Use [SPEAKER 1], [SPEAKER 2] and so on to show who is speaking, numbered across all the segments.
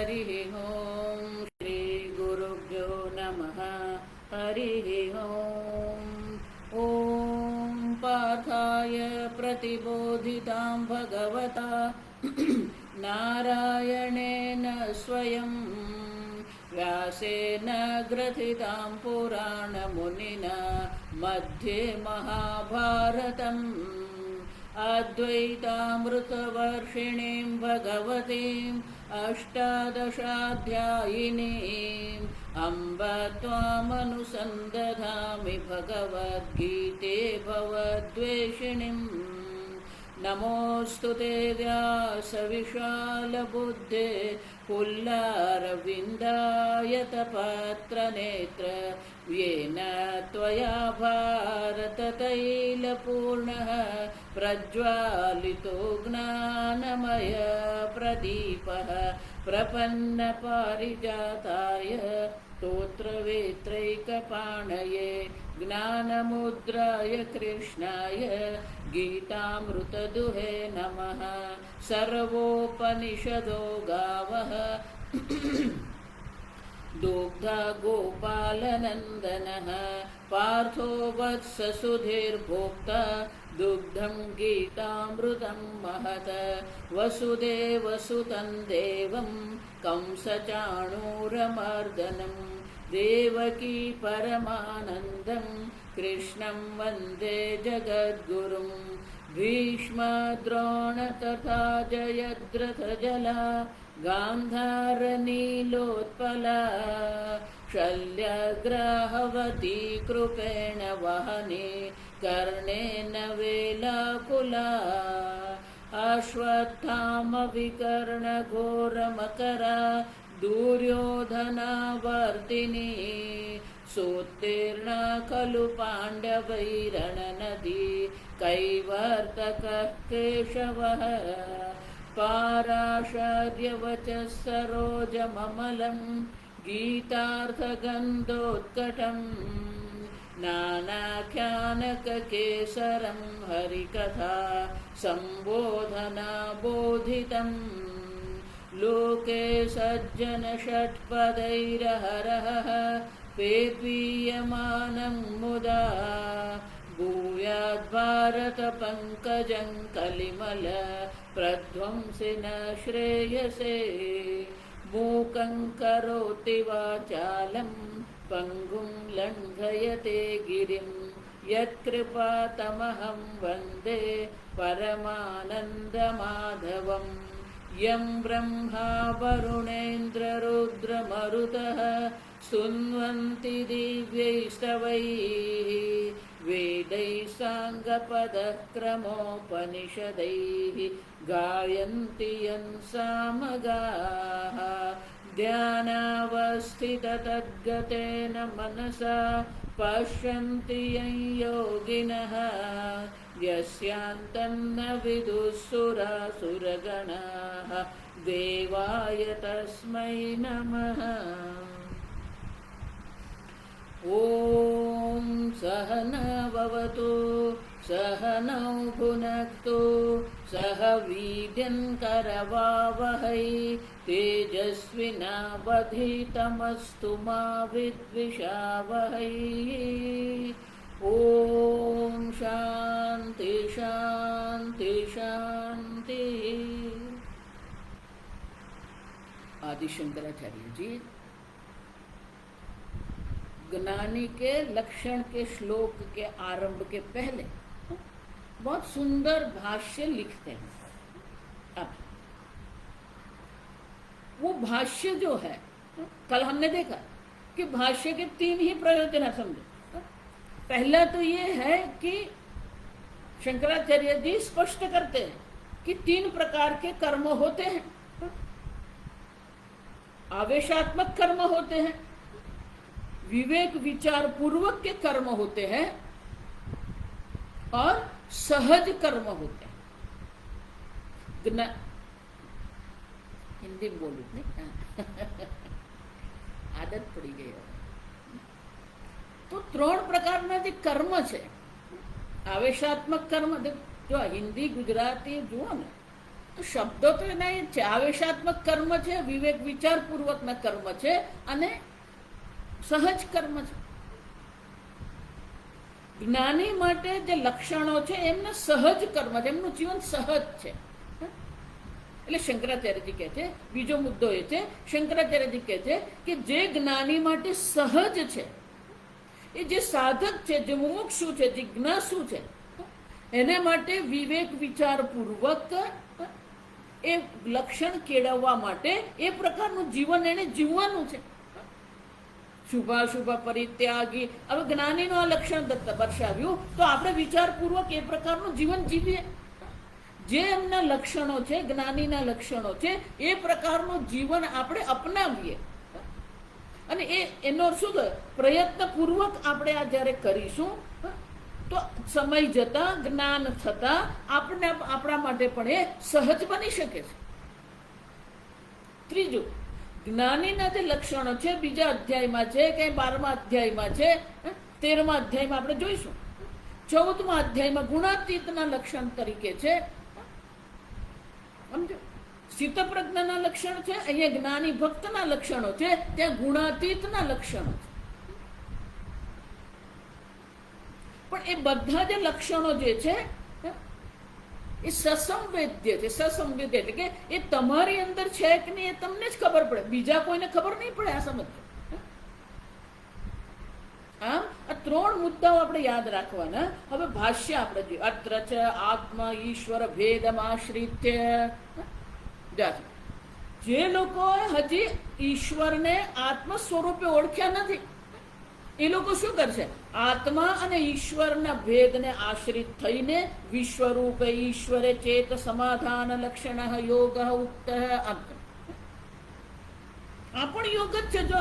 [SPEAKER 1] हरिः ओं श्रीगुरुभ्यो नमः हरिः ओं ॐ पार्थाय प्रतिबोधितां भगवता नारायणेन स्वयं व्यासेन ग्रथितां पुराणमुनिना मध्ये महाभारतम् अद्वैतामृतवर्षिणीं भगवतीम् अष्टादशाध्यायिनीम् अम्ब त्वामनुसन्दधामि भगवद्गीते भवद्वेषिणीम् नमोऽस्तु ते व्यासविशालबुद्धे पुल्लारविन्दायतपत्रनेत्र येन त्वया भारततैलपूर्णः प्रज्वालितो ज्ञानमय प्रदीपः प्रपन्नपारिजाताय स्तोत्रवेत्रैकपाणये ज्ञानमुद्राय कृष्णाय गीतामृतदुहे नमः। सर्वोपनिषदो गावः दुग्धा गोपालनन्दनः पार्थो वत्ससुधीर्भोक्ता दुग्धं गीतामृतं महत वसुदेवसुतं देवं कंसचाणूरमर्दनं देवकी परमानन्दं कृष्णं वन्दे जगद्गुरुं भीष्मद्रोण तथा जयद्रथजला गान्धारनीलोत्पला शल्यग्राहवती कृपेण वहने कर्णेन वेलाकुला अश्वत्थामविकर्णघोरमकरा दुर्योधनावर्तिनी सोत्तीर्णा खलु पाण्डवैरणनदी कैवर्तकः केशवः पाराशर्यवचः सरोजममलं गीतार्थगन्धोत्कटम् नानाख्यानककेसरं हरिकथा सम्बोधनाबोधितम् लोके सज्जनषट्पदैरहरः पेद्वीयमानं मुदा भूयाद्भारतपङ्कजं कलिमल प्रध्वंसिन श्रेयसे मूकं करोति वाचालं पङ्गुं लङ्घयते गिरिं यत्कृपातमहं वन्दे परमानन्दमाधवम् यं ब्रह्मा वरुणेन्द्ररुद्रमरुतः स्तुन्वन्ति दिव्यैस्तवैः वेदैः साङ्गपदक्रमोपनिषदैः गायन्ति यं सामगाः ध्यानावस्थिततद्गतेन मनसा पश्यन्ति यं योगिनः यस्यान्तं न विदुःसुरासुरगणाः देवाय तस्मै नमः। ॐ सहना भवतु सहनौ भुनक्तु सह वीर्यं करवावहै तेजस्विनावधीतमस्तु मा विद्विषावहै। ओम शांति शांति शांति। आदि शंकराचार्य जी ज्ञानी के लक्षण के श्लोक के आरंभ के पहले बहुत सुंदर भाष्य लिखते हैं। अब वो भाष्य जो है, कल हमने देखा कि भाष्य के 3 ही प्रयोजन है, समझो। पहला तो ये है कि शंकराचार्य जी स्पष्ट करते हैं कि 3 प्रकार के कर्म होते हैं। आवेशात्मक कर्म होते हैं, विवेक विचार पूर्वक के कर्म होते हैं और सहज कर्म होते हैं। हिंदी में बोलू नहीं आदत पड़ी गई है। तो 3 પ્રકારના જે કર્મ છે, આવેશાત્મક કર્મ, જો હિન્દી ગુજરાતી જુઓ ને તો શબ્દો તો એના એ છે, આવેશાત્મક કર્મ છે, વિવેક વિચારપૂર્વકના કર્મ છે અને સહજ કર્મ છે. જ્ઞાની માટે જે લક્ષણો છે એમના સહજ કર્મ છે, એમનું જીવન સહજ છે. એટલે શંકરાચાર્યજી કહે છે, બીજો મુદ્દો એ છે, શંકરાચાર્યજી કહે છે કે જે જ્ઞાની માટે સહજ છે, એ જે સાધક છે, જે મુમુક્ષુ છે, જિજ્ઞાસુ છે, એને માટે વિવેક વિચારપૂર્વક એ લક્ષણ કેળવવા માટે એ પ્રકારનું જીવન એને જીવવાનું છે. શુભાશુભ પરિત્યાગી, હવે જ્ઞાનીનું આ લક્ષણ દર્શાવ્યું, તો આપણે વિચારપૂર્વક એ પ્રકારનું જીવન જીવીએ. જે એમના લક્ષણો છે, જ્ઞાનીના લક્ષણો છે, એ પ્રકારનું જીવન આપણે અપનાવીએ. અને એનો શું પ્રયત્નપૂર્વક આપણે આ જ્યારે કરીશું તો સમય જતા, જ્ઞાન થતા આપણા માટે પણ એ સહજ બની શકે છે. ત્રીજું, જ્ઞાનીના જે લક્ષણો છે બીજા અધ્યાયમાં છે કે 12મા અધ્યાયમાં છે, 13મા અધ્યાયમાં આપણે જોઈશું. 14મા અધ્યાયમાં ગુણાતીતના લક્ષણ તરીકે છે. સમજો, સ્થિતપ્રજ્ઞના લક્ષણ છે, અહીંયા જ્ઞાની ભક્તના લક્ષણો છે, ત્યાં ગુણાતીતના લક્ષણો છે. પણ એ બધા જે લક્ષણો જે છે એ સસંવેદ્ય છે. સસંવેદ્ય એટલે કે એ તમારી અંદર છે કે નહીં એ તમને જ ખબર પડે, બીજા કોઈને ખબર નહીં પડે. આ સમજ. આમ આ 3 મુદ્દાઓ આપણે યાદ રાખવાના. હવે ભાષ્ય આપણે જોઈએ. અત્ર ચ આત્મા ઈશ્વર ભેદમાશ્રિત્ય. જે લોકો હજી ઈશ્વરને આત્મ સ્વરૂપે ઓળખ્યા નથી, એ લોકો શું કરશે? આત્મા અને ઈશ્વરના ભેદને આશ્રિત થઈને વિશ્વરૂપે ઈશ્વરે ચેત સમાધાન લક્ષણ યોગ ઉક્ત. આ પણ યોગ જ છે. જો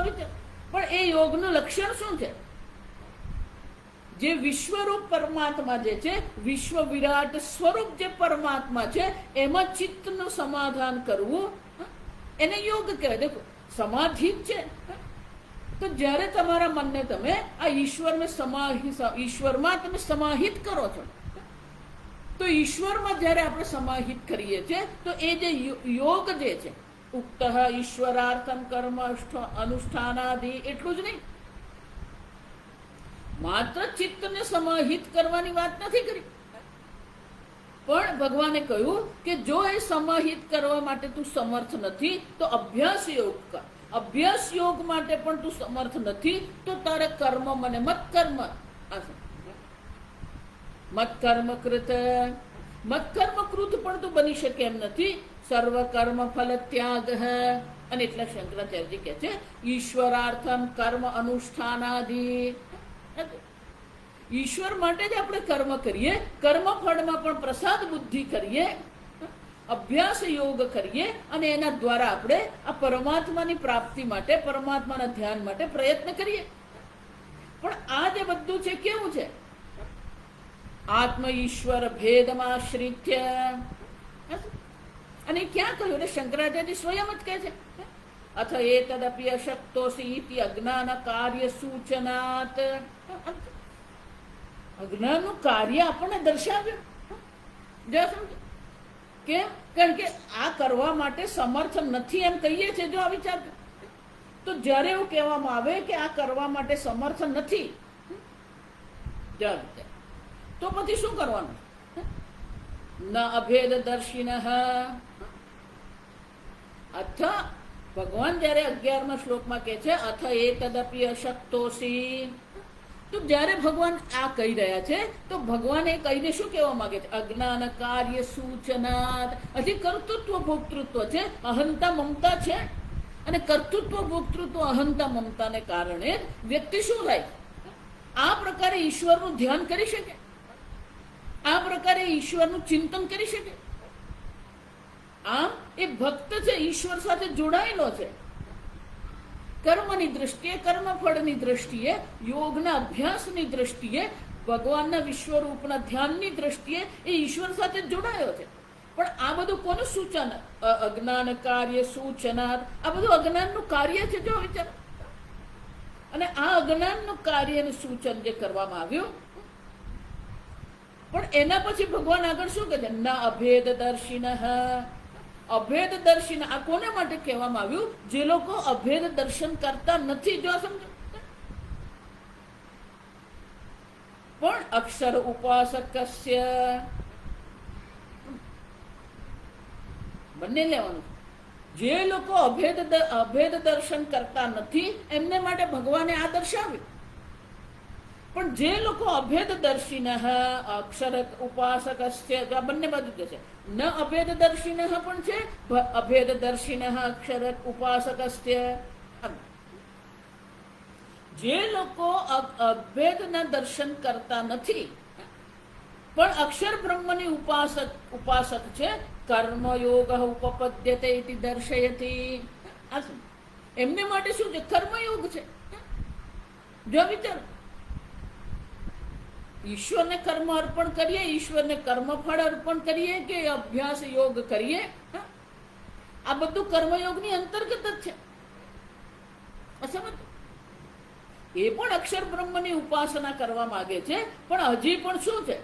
[SPEAKER 1] પણ એ યોગનું લક્ષણ શું છે? જે વિશ્વરૂપ પરમાત્મા જે છે, વિશ્વ વિરાટ સ્વરૂપ જે પરમાત્મા છે, એમાં ચિત્તનું સમાધાન કરવું, એને યોગ કહેવાય. દેખો, સમાધિત છે. તો જ્યારે તમારા મનને તમે આ ઈશ્વરમાં તમે સમાહિત કરો છો, તો ઈશ્વરમાં જ્યારે આપણે સમાહિત કરીએ છીએ, તો એ જે યોગ જે છે, ઉક્ત ઈશ્વરાર્થમ કર્મ અનુષ્ઠાનાદિ, એટલું જ નહીં, માત્ર ચિત્તને સમાહિત કરવાની વાત નથી કરી, પણ ભગવાને કહ્યું કે જો એ સમાહિત કરવા માટે તું સમર્થ નથી તો અભ્યાસ યોગ કર. અભ્યાસ યોગ માટે પણ તું સમર્થ નથી તો તારે કર્મ મને મત્કર્મ કૃત પણ તું બની શકે એમ નથી. સર્વ કર્મ ફલ ત્યાગ. અને એટલા શંકરાચાર્યજી કહે છે ઈશ્વરાર્થમ કર્મ અનુષ્ઠાનાદિ. ઈશ્વર માટે જ આપણે કર્મ કરીએ, કર્મ ફળમાં પણ પ્રસાદ બુદ્ધિ કરીએ, અભ્યાસ યોગ કરીએ અને એના દ્વારા આપણે આ પરમાત્માની પ્રાપ્તિ માટે, પરમાત્માના ધ્યાન માટે પ્રયત્ન કરીએ. પણ આ જે બધું છે કેવું છે? આત્મ ઈશ્વર ભેદમાશ્રિત્ય. અને ક્યાં કહ્યું? એટલે શંકરાચાર્ય સ્વયં જ કહે છે અથ એતદપી અશક્તોસી ઇતિ અજ્ઞાન કાર્ય સૂચનાત. અજ્ઞાનનું કાર્ય આપણને દર્શાવ્યું. કેમ? કારણ કે આ કરવા માટે સમર્થ નથી એમ કહીએ છીએ. જો આ વિચાર, તો જ્યારે એવું કહેવામાં આવે કે આ કરવા માટે સમર્થ નથી, તો પછી શું કરવાનું? ન અભેદ દર્શિન. અથ ભગવાન જયારે 11મા શ્લોકમાં કહે છે અથ એતદપી અશક્તોસી, તો જ્યારે ભગવાન આ કહી રહ્યા છે તો ભગવાન એ કહીને શું કહેવા માંગે છે? અજ્ઞાન કાર્ય સૂચનાત. હજી કર્તૃત્વ ભોક્તૃત્વ છે, અહંતા મમતા છે. અને કર્તૃત્વ ભોક્તૃત્વ અહંતા મમતાને કારણે વ્યક્તિ શું થાય? આ પ્રકારે ઈશ્વરનું ધ્યાન કરી શકે, આ પ્રકારે ઈશ્વરનું ચિંતન કરી શકે. આમ એ ભક્ત છે, ઈશ્વર સાથે જોડાયેલો છે. કર્મની દ્રષ્ટિએ, કર્મફળની દ્રષ્ટિએ, યોગના અભ્યાસની દ્રષ્ટિએ, ભગવાનના વિશ્વરૂપના ધ્યાનની દ્રષ્ટિએ એ ઈશ્વર સાથે જોડાયો છે. પણ આ બધું કોનું સૂચન? અજ્ઞાન કાર્ય સૂચનાત. આ બધું અજ્ઞાનનું કાર્ય છે. જો વિચાર. અને આ અજ્ઞાનનું કાર્યનું સૂચન જે કરવામાં આવ્યું, પણ એના પછી ભગવાન આગળ શું કહે છે? ન અભેદ દર્શિન. અભેદ દર્શીને આ કોને માટે કહેવામાં આવ્યું? જે લોકો અભેદ દર્શન કરતા નથી. જો સમજો, પણ અક્ષર ઉપાસકસ્ય બંને લેવાનું. જે લોકો અભેદ દર્શન કરતા નથી એમને માટે ભગવાને આ દર્શાવ્યું. પણ જે લોકો અભેદ દર્શિન અક્ષર ઉપાસકસ્ય બંને બાજુ છે. ન અભેદ દર્શિન પણ છે, અભેદ દર્શિન અક્ષર ઉપાસકસ્ય. જે લોકો અભેદના દર્શન કરતા નથી પણ અક્ષર બ્રહ્મની ઉપાસક છે, કર્મયોગ ઉપપદ્યતે ઇતિ દર્શયતિ. એમને માટે શું છે? કર્મયોગ છે. જો વિચાર, ઈશ્વરને કર્મ અર્પણ કરીએ, ઈશ્વરને કર્મફળ અર્પણ કરીએ કે અભ્યાસ યોગ કરીએ, આ બધું કર્મયોગની અંતર્ગત જ છે. સમજ? એ પણ અક્ષર બ્રહ્મની ઉપાસના કરવા માંગે છે, પણ હજી પણ શું છે?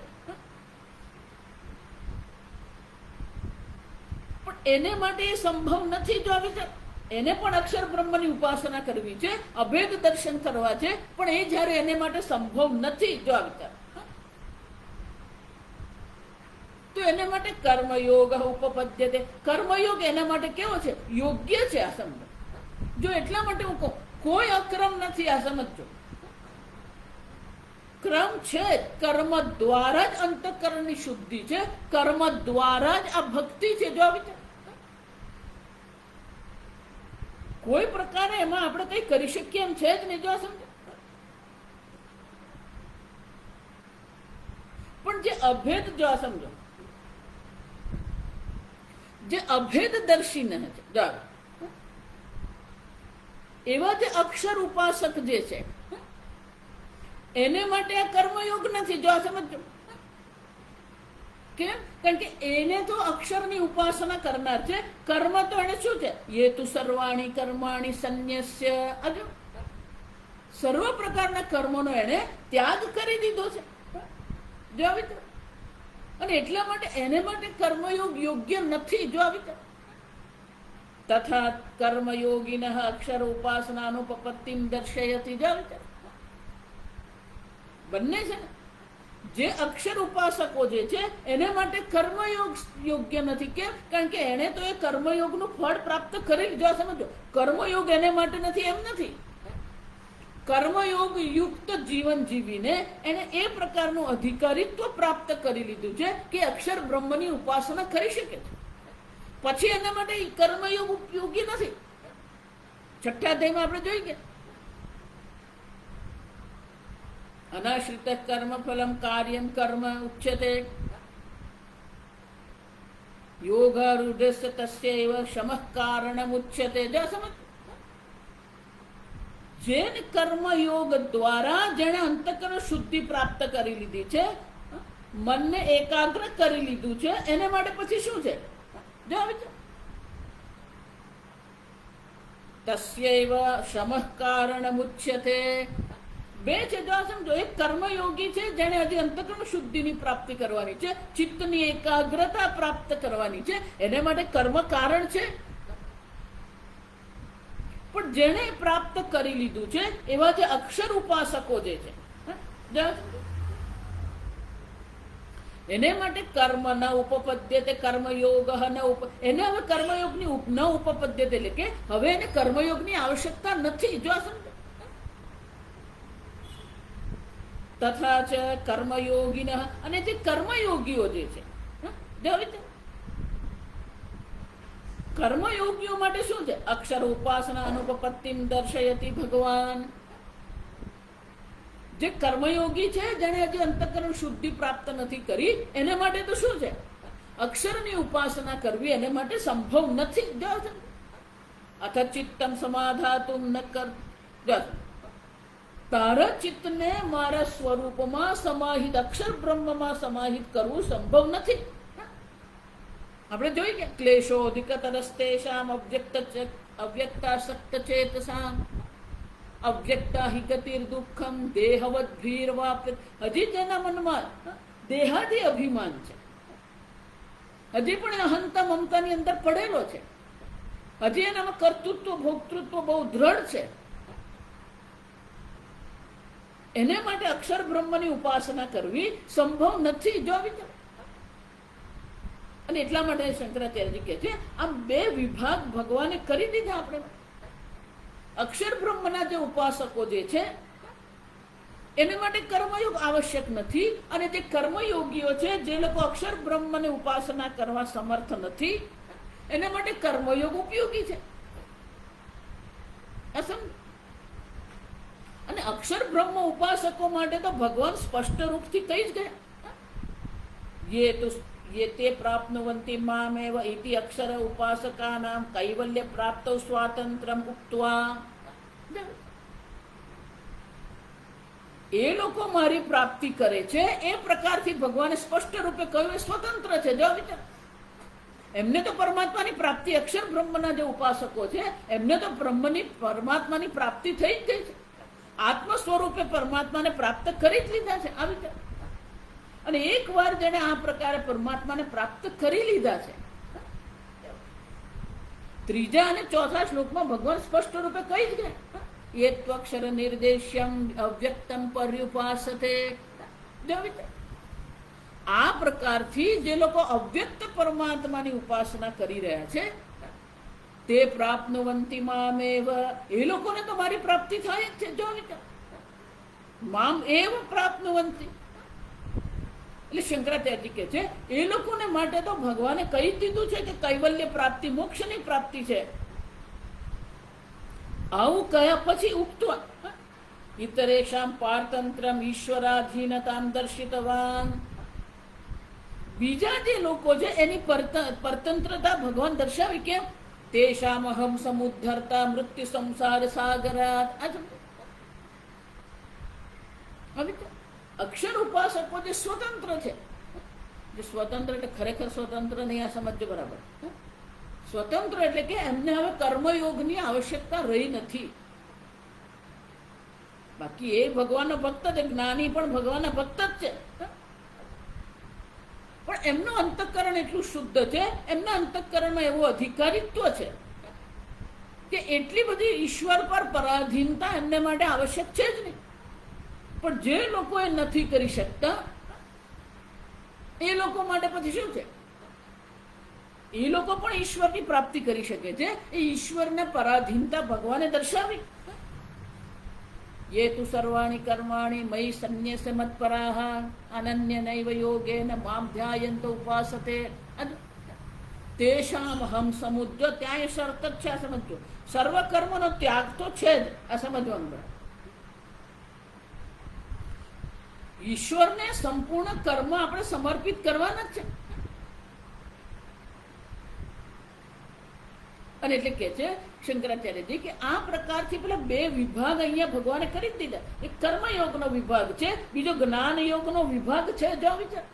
[SPEAKER 1] પણ એને માટે એ સંભવ નથી. જો વિચાર, એને પણ અક્ષર બ્રહ્મની ઉપાસના કરવી છે, અભેદ દર્શન કરવા છે, પણ એ જ્યારે એને માટે સંભવ નથી. જો વિચાર, તો એને માટે કર્મયોગ ઉપપદ્યતે. કર્મયોગ એના માટે કેવો છે? યોગ્ય છે. આ સમજો. જો એટલા માટે હું કહું, કોઈ અક્રમ નથી. આ સમજો, ક્રમ છે. કર્મ દ્વારા જ અંતઃકરણની શુદ્ધિ છે, કર્મ દ્વારા જ આ ભક્તિ છે. જો વિચાર, કોઈ પ્રકારે એમાં આપણે કઈ કરી શકીએ એમ છે જ નહીં. જો સમજો, પણ જે અભેદ, જો સમજો, જે અભેદ દર્શી છે, જો એવા જે અક્ષર ઉપાસક જે છે એને માટે આ કર્મયોગ નથી. જો સમજો, કેમ? કારણ કે એને તો અક્ષરની ઉપાસના કરનાર છે. કર્મ તો એને શું છે? યે તુ સર્વાણી કર્માણી સંન્યસ્ય. અજો સર્વ પ્રકારના કર્મોનો એને ત્યાગ કરી દીધો છે. જો વિચાર, અને એટલા માટે એને માટે કર્મયોગ યોગ્ય નથી. જો વિચાર, તથા કર્મયોગિન અક્ષર ઉપાસનાનુપપત્તિમ દર્શયતિ. જો વિચાર, બંને છે ને. જે અક્ષર ઉપાસકો જે છે એને માટે કર્મયોગ યોગ્ય નથી. કેમ? કારણ કે એને તો એ કર્મયોગનું ફળ પ્રાપ્ત કરી લીધું. સમજો, કર્મયોગ એને માટે નથી એમ નથી. કર્મયોગ યુક્ત જીવન જીવીને એને એ પ્રકારનું અધિકારીત્વ પ્રાપ્ત કરી લીધું છે કે અક્ષર બ્રહ્મની ઉપાસના કરી શકે છે. પછી એના માટે કર્મયોગ ઉપયોગી નથી. છઠ્ઠા અધ્યાયમાં આપણે જોઈ ગયા, અનાશ્રિત કર્મ ફલમ કાર્યમ કર્મ ઉચ્યતે યોગારૂઢસ્ય તસ્યૈવ શમઃ કારણમ ઉચ્યતે. જો સમજ, જેને કર્મયોગ દ્વારા જેણે અંતઃકરણ શુદ્ધિ પ્રાપ્ત કરી લીધી છે, મનને એકાગ્ર કરી લીધું છે, એને માટે પછી શું છે? જો તસ્યૈવ શમઃ કારણમ ઉચ્યતે. બે છે. જો સમજો, એક કર્મયોગી છે જેને હજી અંતઃકરણ શુદ્ધિની પ્રાપ્તિ કરવાની છે, ચિત્તની એકાગ્રતા પ્રાપ્ત કરવાની છે, એને માટે કર્મ કારણ છે. પણ જેને પ્રાપ્ત કરી લીધું છે એવા જે અક્ષર ઉપાસકો જે છે એને માટે કર્મ ન ઉપપદ્યતે કર્મયોગ એને હવે કર્મયોગની ન ઉપપદ્યતે એટલે કે હવે એને કર્મયોગની આવશ્યકતા નથી. જો સમજો, તથા ચ કર્મયોગિન, અને તે કર્મયોગીઓ જે છે, કર્મયોગીઓ માટે શું છે? અક્ષર ઉપાસના અનુપપત્તિમ દર્શયતિ ભગવાન. જે કર્મયોગી છે જેને હજી અંતઃકરણ શુદ્ધિ પ્રાપ્ત નથી કરી એને માટે તો શું છે? અક્ષરની ઉપાસના કરવી એને માટે સંભવ નથી. અથ ચિત્તમ સમાધાતુમ ન કર. તારા ચિત્તને મારા સ્વરૂપમાં સમાહિત, અક્ષર બ્રહ્મમાં સમાહિત કરવું સંભવ નથી. આપણે જોઈ ગયા, ક્લેશોધિકતરસ્તેષામ અવ્યક્તાસક્ત ચેતસામ અવ્યક્તા હિ ગતિર દુઃખમ દેહવદ ભીરવાપ. હજી તેના મનમાં દેહાદી અભિમાન છે, હજી પણ અહંતા મમતાની અંદર પડેલો છે, હજી એનામાં કર્તૃત્વ ભોક્તૃત્વ બહુ દ્રઢ છે. એને માટે અક્ષર બ્રહ્મની ઉપાસના કરવી સંભવ નથી. જો વિચાર, અને એટલા માટે શંકરાચાર્યજી કહે છે આમ બે વિભાગ ભગવાને કરી દીધા. આપણે અક્ષર બ્રહ્મના જે ઉપાસકો જે છે એને માટે કર્મયોગ આવશ્યક નથી, અને જે કર્મયોગીઓ છે જે લોકો અક્ષર બ્રહ્મની ઉપાસના કરવા સમર્થ નથી એના માટે કર્મયોગ ઉપયોગી છે. અને અક્ષર બ્રહ્મ ઉપાસકો માટે તો ભગવાન સ્પષ્ટ રૂપથી કહી જ ગયા, ये ते प्राप्नुवन्ति मामेव इति अक्षर उपासकानां कैवल्य प्राप्तौ स्वातंत्रम उक्त्वा. એ લોકો મારી પ્રાપ્તિ કરે છે એ પ્રકારથી ભગવાને સ્પષ્ટ રૂપે કહ્યું એ સ્વતંત્ર છે. જો વિચાર, એમને તો પરમાત્માની પ્રાપ્તિ, અક્ષર બ્રહ્મના જે ઉપાસકો છે એમને તો પરમાત્માની પ્રાપ્તિ થઈ જ ગઈ છે, આત્મ સ્વરૂપે પરમાત્માને પ્રાપ્ત કરી જ લીધા છે. આ વિચાર, અને એકવાર જેને આ પ્રકારે પરમાત્માને પ્રાપ્ત કરી લીધા છે, ત્રીજા અને ચોથા શ્લોકમાં ભગવાન સ્પષ્ટ રૂપે કહી જ ગયા, ये त्वक्षर निर्देश्यम अव्यक्तम पर्युपासते. આ પ્રકારથી જે લોકો અવ્યક્ત પરમાત્માની ઉપાસના કરી રહ્યા છે તે પ્રાપ્નુવંતિ મામેવ, એ લોકોને તો મારી પ્રાપ્તિ થાય જ છે. જો વિચાર, મામ એવ પ્રાપ્નુવંતિ, એટલે શંકરાચાર્યજી કહે છે એ લોકોને માટે તો ભગવાને કહી દીધું છે કે કૈવલ્ય પ્રાપ્તિ, મોક્ષની પ્રાપ્તિ છે. આવું કહ્યા પછી ઉક્ત્વા ઇતરેષામ પારતંત્રમ ઈશ્વરાધીનતામ દર્શિતવાન, બીજા જે લોકો છે એની પરતંત્રતા ભગવાન દર્શાવી. કેમ? તેષામ અહમ સમુદ્ધરતા મૃત્યુ સંસાર સાગરાત. અક્ષર ઉપાસકો જે સ્વતંત્ર છે, જે સ્વતંત્ર એટલે ખરેખર સ્વતંત્ર નહીં, આ સમજો બરાબર. સ્વતંત્ર એટલે કે એમને હવે કર્મયોગની આવશ્યકતા રહી નથી. બાકી એ ભગવાનનો ભક્ત છે, જ્ઞાની પણ ભગવાનના ભક્ત જ છે, પણ એમનું અંતઃકરણ એટલું શુદ્ધ છે, એમના અંતઃકરણમાં એવું અધિકારીત્વ છે કે એટલી બધી ઈશ્વર પર પરાધીનતા એમને માટે આવશ્યક છે જ નહીં. પણ જે લોકો એ નથી કરી શકતા એ લોકો માટે પછી શું છે? એ લોકો પણ ઈશ્વરની પ્રાપ્તિ કરી શકે છે. એ ઈશ્વરને પરાધીનતા ભગવાને દર્શાવી. ये तु सर्वाणि कर्माणि मयि सन्न्यस्य मत्पराः अनन्य नैव योगेन मां ध्यायन्त उपासते तेषाम हम સમુદ્ર. ત્યાં એ શરત જ છે. આ સમજો, સર્વ કર્મનો ત્યાગ તો છે જ. આ સમજવાનું. ઈશ્વરને સંપૂર્ણ કર્મ આપણે સમર્પિત કરવાના જ છે. અને એટલે કે છે શંકરાચાર્યજી કે આ પ્રકારથી પેલા બે વિભાગ અહીંયા ભગવાને કરી દીધા. એક કર્મયોગનો વિભાગ છે, બીજો જ્ઞાન યોગનો વિભાગ છે. જો વિચાર,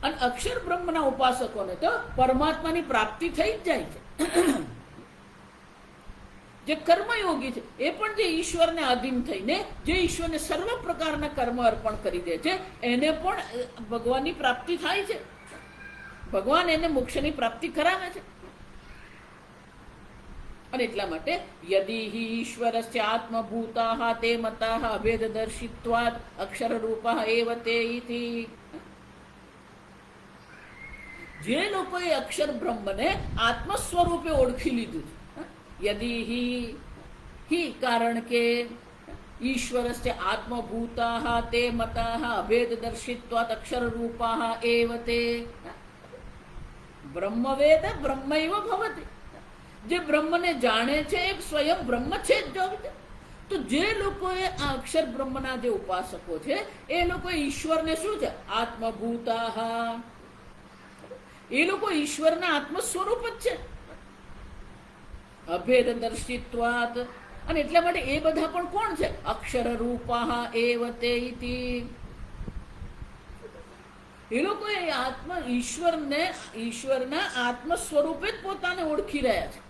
[SPEAKER 1] અને અક્ષર બ્રહ્મના ઉપાસકોને તો પરમાત્માની પ્રાપ્તિ થઈ જ જાય છે. જે કર્મયોગી છે એ પણ જે ઈશ્વરને આધીન થઈને જે ઈશ્વરને સર્વ પ્રકારના કર્મ અર્પણ કરી દે છે એને પણ ભગવાનની પ્રાપ્તિ થાય છે. ભગવાન એને મોક્ષની પ્રાપ્તિ કરાવે છે. અને એટલા માટે યદિ હિ ઈશ્વરસ્ય આત્મભૂતાઃ તે મતાઃ અભેદદર્શિત્વાદ અક્ષર રૂપઃ એવ તે ઇતિ. જે લોકોએ અક્ષર બ્રહ્મને આત્મ સ્વરૂપે ઓળખી લીધું છે, યદિ હિ કારણ કે ઈશ્વરસ્ય આત્મભૂતાઃ તે મતાઃ અભેદદર્શિત્વાદ અક્ષર રૂપઃ એવ તે. બ્રહ્મવેદ બ્રહ્મૈવ ભવતિ. જે બ્રહ્મને જાણે છે એ સ્વયં બ્રહ્મ છે જ. તો જે લોકોએ આ અક્ષર બ્રહ્મના જે ઉપાસકો છે એ લોકો ઈશ્વરને શું છે? આત્મભૂતાઃ. એ લોકો ઈશ્વરના આત્મ સ્વરૂપ જ છે. અભેદ દર્શિત્વાદ. અને એટલા માટે એ બધા પણ કોણ છે? અક્ષર રૂપઃ એવ તે ઇતિ. એ લોકો એ ઈશ્વરના આત્મ સ્વરૂપે જ પોતાને ઓળખી રહ્યા છે.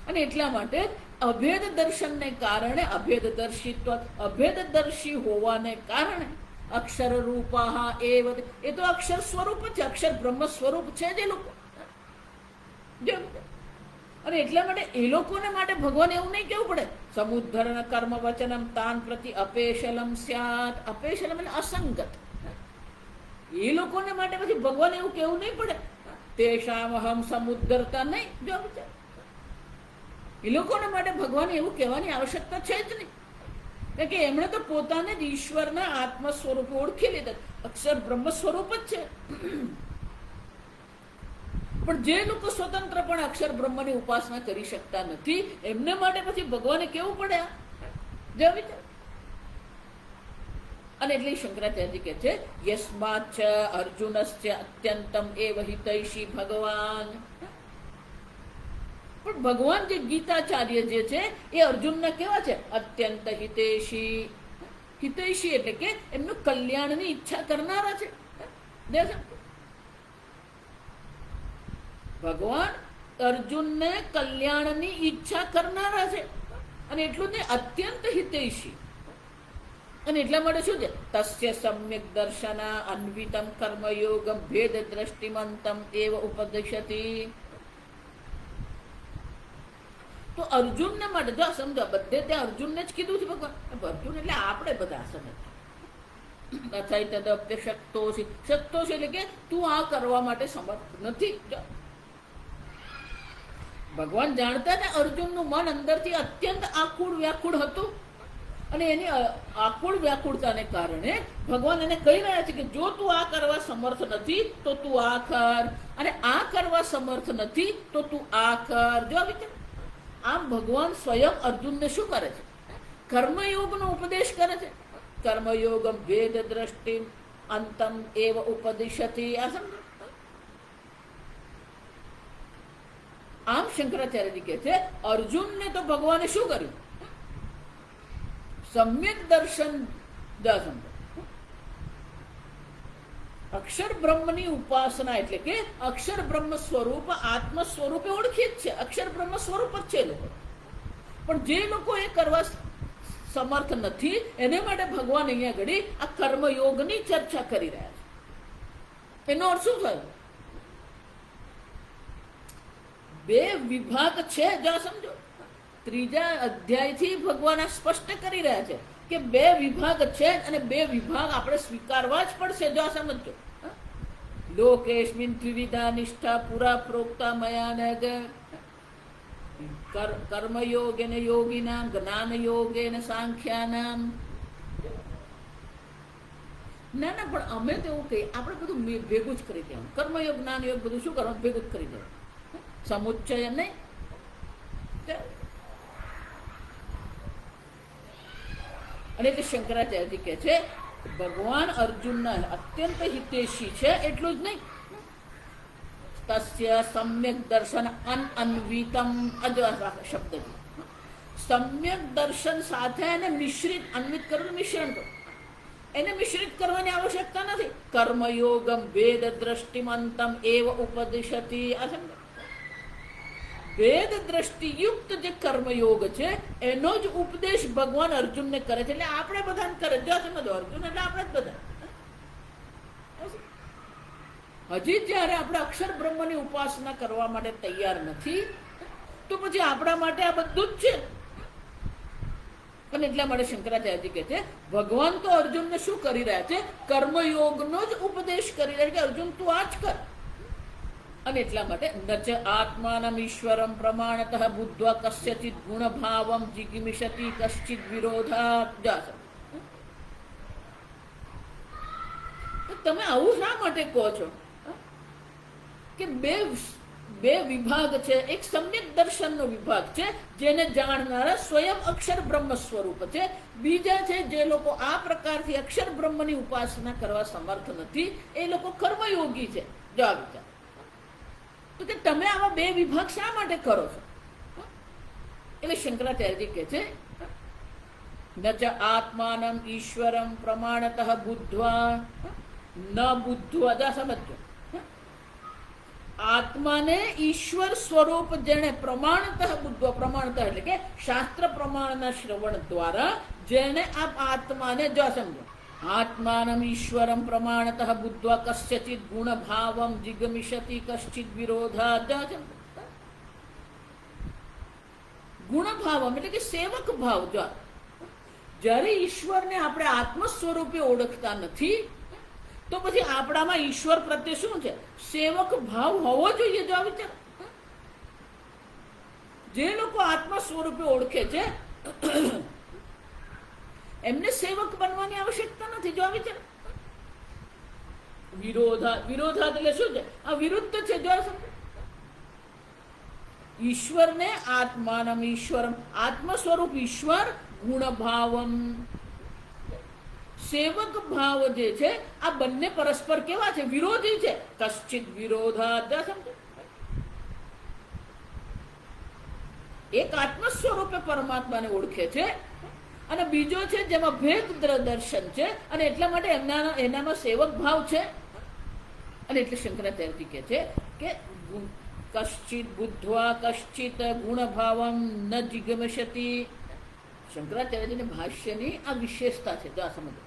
[SPEAKER 1] અને એટલા માટે અભેદ દર્શનને કારણે અભેદ દર્શિત્વ, અભેદદર્શી હોવાને કારણે અક્ષર રૂપા એવ, એ તો અક્ષર સ્વરૂપ છે, અક્ષર બ્રહ્મ સ્વરૂપ છે જ એ લોકો. અને એટલા માટે એ લોકોને માટે ભગવાન એવું નહીં કેવું પડે સમુદ્ધરણ કર્મ વચનમ તાન પ્રતિ અપેશલમ સ્યાત. અપેશલમ એટલે અસંગત. એ લોકોને માટે પછી ભગવાન એવું કેવું નહીં પડે તેષામ અહમ સમુદ્ધરતા, નહીં. જો એ લોકોને માટે ભગવાન એવું કહેવાની આવશ્યકતા છે જ નહીં, કારણ કે એમણે તો પોતાને જ ઈશ્વરના આત્મ સ્વરૂપે ઓળખી લીધા, અક્ષર બ્રહ્મ સ્વરૂપ જ છે. પણ જે લોકો સ્વતંત્રપણે અક્ષર બ્રહ્મની ઉપાસના કરી શકતા નથી એમને માટે પછી ભગવાને કેવું પડે જો વિચાર. અને એટલે શંકરાચાર્ય કહે છે યસ્માચ્ચ અર્જુનસ્ય અત્યંતમ એવ હિતૈષી ભગવાન. પણ ભગવાન જે ગીતાચાર્ય જે છે એ અર્જુનના કેવા છે? અત્યંત હિતૈષી. હિતૈષી એટલે કે એમનું કલ્યાણની ઈચ્છા કરનારા છે. ભગવાન અર્જુનને કલ્યાણની ઈચ્છા કરનારા છે. અને એટલું જ અત્યંત હિતૈષી. અને એટલા માટે શું છે? તસ્ય સમ્યક દર્શન અન્વિતમ કર્મયોગમ ભેદ દ્રષ્ટિમંતમ એવ ઉપદિશતિ. તો અર્જુનને માટે જો સમજો બધે ત્યાં અર્જુનને જ કીધું છે ભગવાન. અર્જુન એટલે આપણે બધા સમજ તદપ્ય શક્તોસી. શક્તોસી એટલે કે તું આ કરવા માટે સમર્થ નથી. ભગવાન જાણતા ને અર્જુનનું મન અંદરથી અત્યંત આકુળ વ્યાકુળ હતું. અને એની આકુળ વ્યાકુળતાને કારણે ભગવાન એને કહી રહ્યા છે કે જો તું આ કરવા સમર્થ નથી તો તું આ કર, અને આ કરવા સમર્થ નથી તો તું આ કર. જો આમ ભગવાન સ્વયં અર્જુનને શું કરે છે? કર્મયોગનો ઉપદેશ કરે છે. કર્મયોગમ ભેદ દ્રષ્ટિ અંતમ એવ ઉપદિશતિ. આ સમજો. આમ શંકરાચાર્યજી કહે છે અર્જુનને તો ભગવાને શું કર્યું? સમ્યક દર્શન. અક્ષર બ્રહ્મની ઉપાસના એટલે કે અક્ષર બ્રહ્મ સ્વરૂપ આત્મ સ્વરૂપે ઓળખી જ છે. અક્ષર બ્રહ્મ સ્વરૂપ જ છે લોકો. પણ જે લોકો એ કરવા સમર્થ નથી એને માટે ભગવાન અહીંયા ઘડી આ કર્મયોગની ચર્ચા કરી રહ્યા છે. એનો અર્થ શું થયો? બે વિભાગ છે. જો સમજો ત્રીજા અધ્યાયથી ભગવાન આ સ્પષ્ટ કરી રહ્યા છે કે બે વિભાગ છે અને બે વિભાગ આપણે સ્વીકારવા જ પડશે. જો સમજો લોકેસ્મિન ત્રિવિધા નિષ્ઠા પુરા પ્રોક્તા મયા નગ કર્મયોગેન યોગિનામ જ્ઞાન યોગેન સાંખ્યાનામ. ના ના પણ અમે તો એવું કહીએ આપણે બધું ભેગું જ કરી દેવાનું. કર્મયોગ જ્ઞાન યોગ બધું શું કરવાનું? ભેગું જ કરી દેવાનું. સમુચ્ચય નહીં. અને એટલે શંકરાચાર્ય કહે છે ભગવાન અર્જુનના અત્યંત હિતેશી છે. એટલું જ નહીં તસ્ય સમ્યક દર્શન અનન્વિતમ. શબ્દ સમ્યક દર્શન સાથે એને મિશ્રિત, અન્વિત કરો મિશ્રણ કરો. એને મિશ્રિત કરવાની આવશ્યકતા નથી. કર્મયોગમ ભેદ દ્રષ્ટિમંતમ એવ ઉપદિશતિ. આ સમજો ભેદ દ્રષ્ટિયુક્ત જે કર્મયોગ છે એનો જ ઉપદેશ ભગવાન અર્જુનને કરે છે. એટલે આપણે બધાને કરે. જો સમજો અર્જુન એટલે આપણે જ બધા. હજી જ્યારે આપણે અક્ષર બ્રહ્મની ઉપાસના કરવા માટે તૈયાર નથી તો પછી આપણા માટે આ બધું જ છે. અને એટલા માટે શંકરાચાર્ય કહે છે ભગવાન તો અર્જુનને શું કરી રહ્યા છે? કર્મયોગનો જ ઉપદેશ કરી રહ્યા છે કે અર્જુન તું આ જ કર. અને એટલા માટે નચ આત્માનમ ઈશ્વરમ પ્રમાણતઃ બુદ્ધ્વા કસ્યચિત ગુણ ભાવમ જિગમિષતિ કશ્ચિત વિરોધાત. તમે આવું શા માટે કહો છો કે બે વિભાગ છે? એક સમ્યક દર્શનનો વિભાગ છે જેને જાણનારા સ્વયં અક્ષર બ્રહ્મ સ્વરૂપ છે. બીજા છે જે લોકો આ પ્રકારથી અક્ષર બ્રહ્મની ઉપાસના કરવા સમર્થ નથી એ લોકો કર્મયોગી છે. જવાબ વિચાર તો કે તમે આવા બે વિભાગ શા માટે કરો છો? એટલે શંકરાચાર્યજી કહે છે ન ચ આત્માનમ ઈશ્વરમ પ્રમાણતઃ બુદ્ધ્વા ન બુદ્ધ્વા. સમજો આત્માને ઈશ્વર સ્વરૂપ જેણે પ્રમાણતઃ બુદ્ધ્વા. પ્રમાણતઃ એટલે કે શાસ્ત્ર પ્રમાણના શ્રવણ દ્વારા જેણે આ આત્માને જો સમજો આત્માનમ ઈશ્વરમ પ્રમાણતઃ બુદ્ધ્વા કસ્યચિત ગુણભાવમ જિગમિષતિ કશ્ચિત વિરોધાદ. ગુણભાવમ એટલે કે સેવક ભાવ. જ્યારે ઈશ્વરને આપણે આત્મ સ્વરૂપે ઓળખતા નથી તો પછી આપણામાં ઈશ્વર પ્રત્યે શું છે? સેવક ભાવ હોવો જોઈએ. જો વિચાર, જે લોકો આત્મ સ્વરૂપે ઓળખે છે એમને સેવક બનવાની આવશ્યકતા નથી. જો વિચાર, વિરોધાત એટલે શું છે? આ વિરુદ્ધ છે. જો ઈશ્વરને આત્માનમ ઈશ્વરમ, આત્મ સ્વરૂપ ઈશ્વર, ગુણભાવમ સેવક ભાવ જે છે, આ બંને પરસ્પર કેવા છે? વિરોધી છે. કશ્ચિત વિરોધાદ. એક આત્મ સ્વરૂપે પરમાત્માને ઓળખે છે અને બીજો છે જેમાં ભેદ દર્શન છે અને એટલા માટે એનામાં સેવક ભાવ છે. અને એટલે શંકરાચાર્યજી કહે છે કે કશ્ચિત બુદ્ધ્વા કશ્ચિત ગુણભાવમ ન જિગમિષતિ. શંકરાચાર્યજીની ભાષ્યની આ વિશેષતા છે. જો આ સમજો,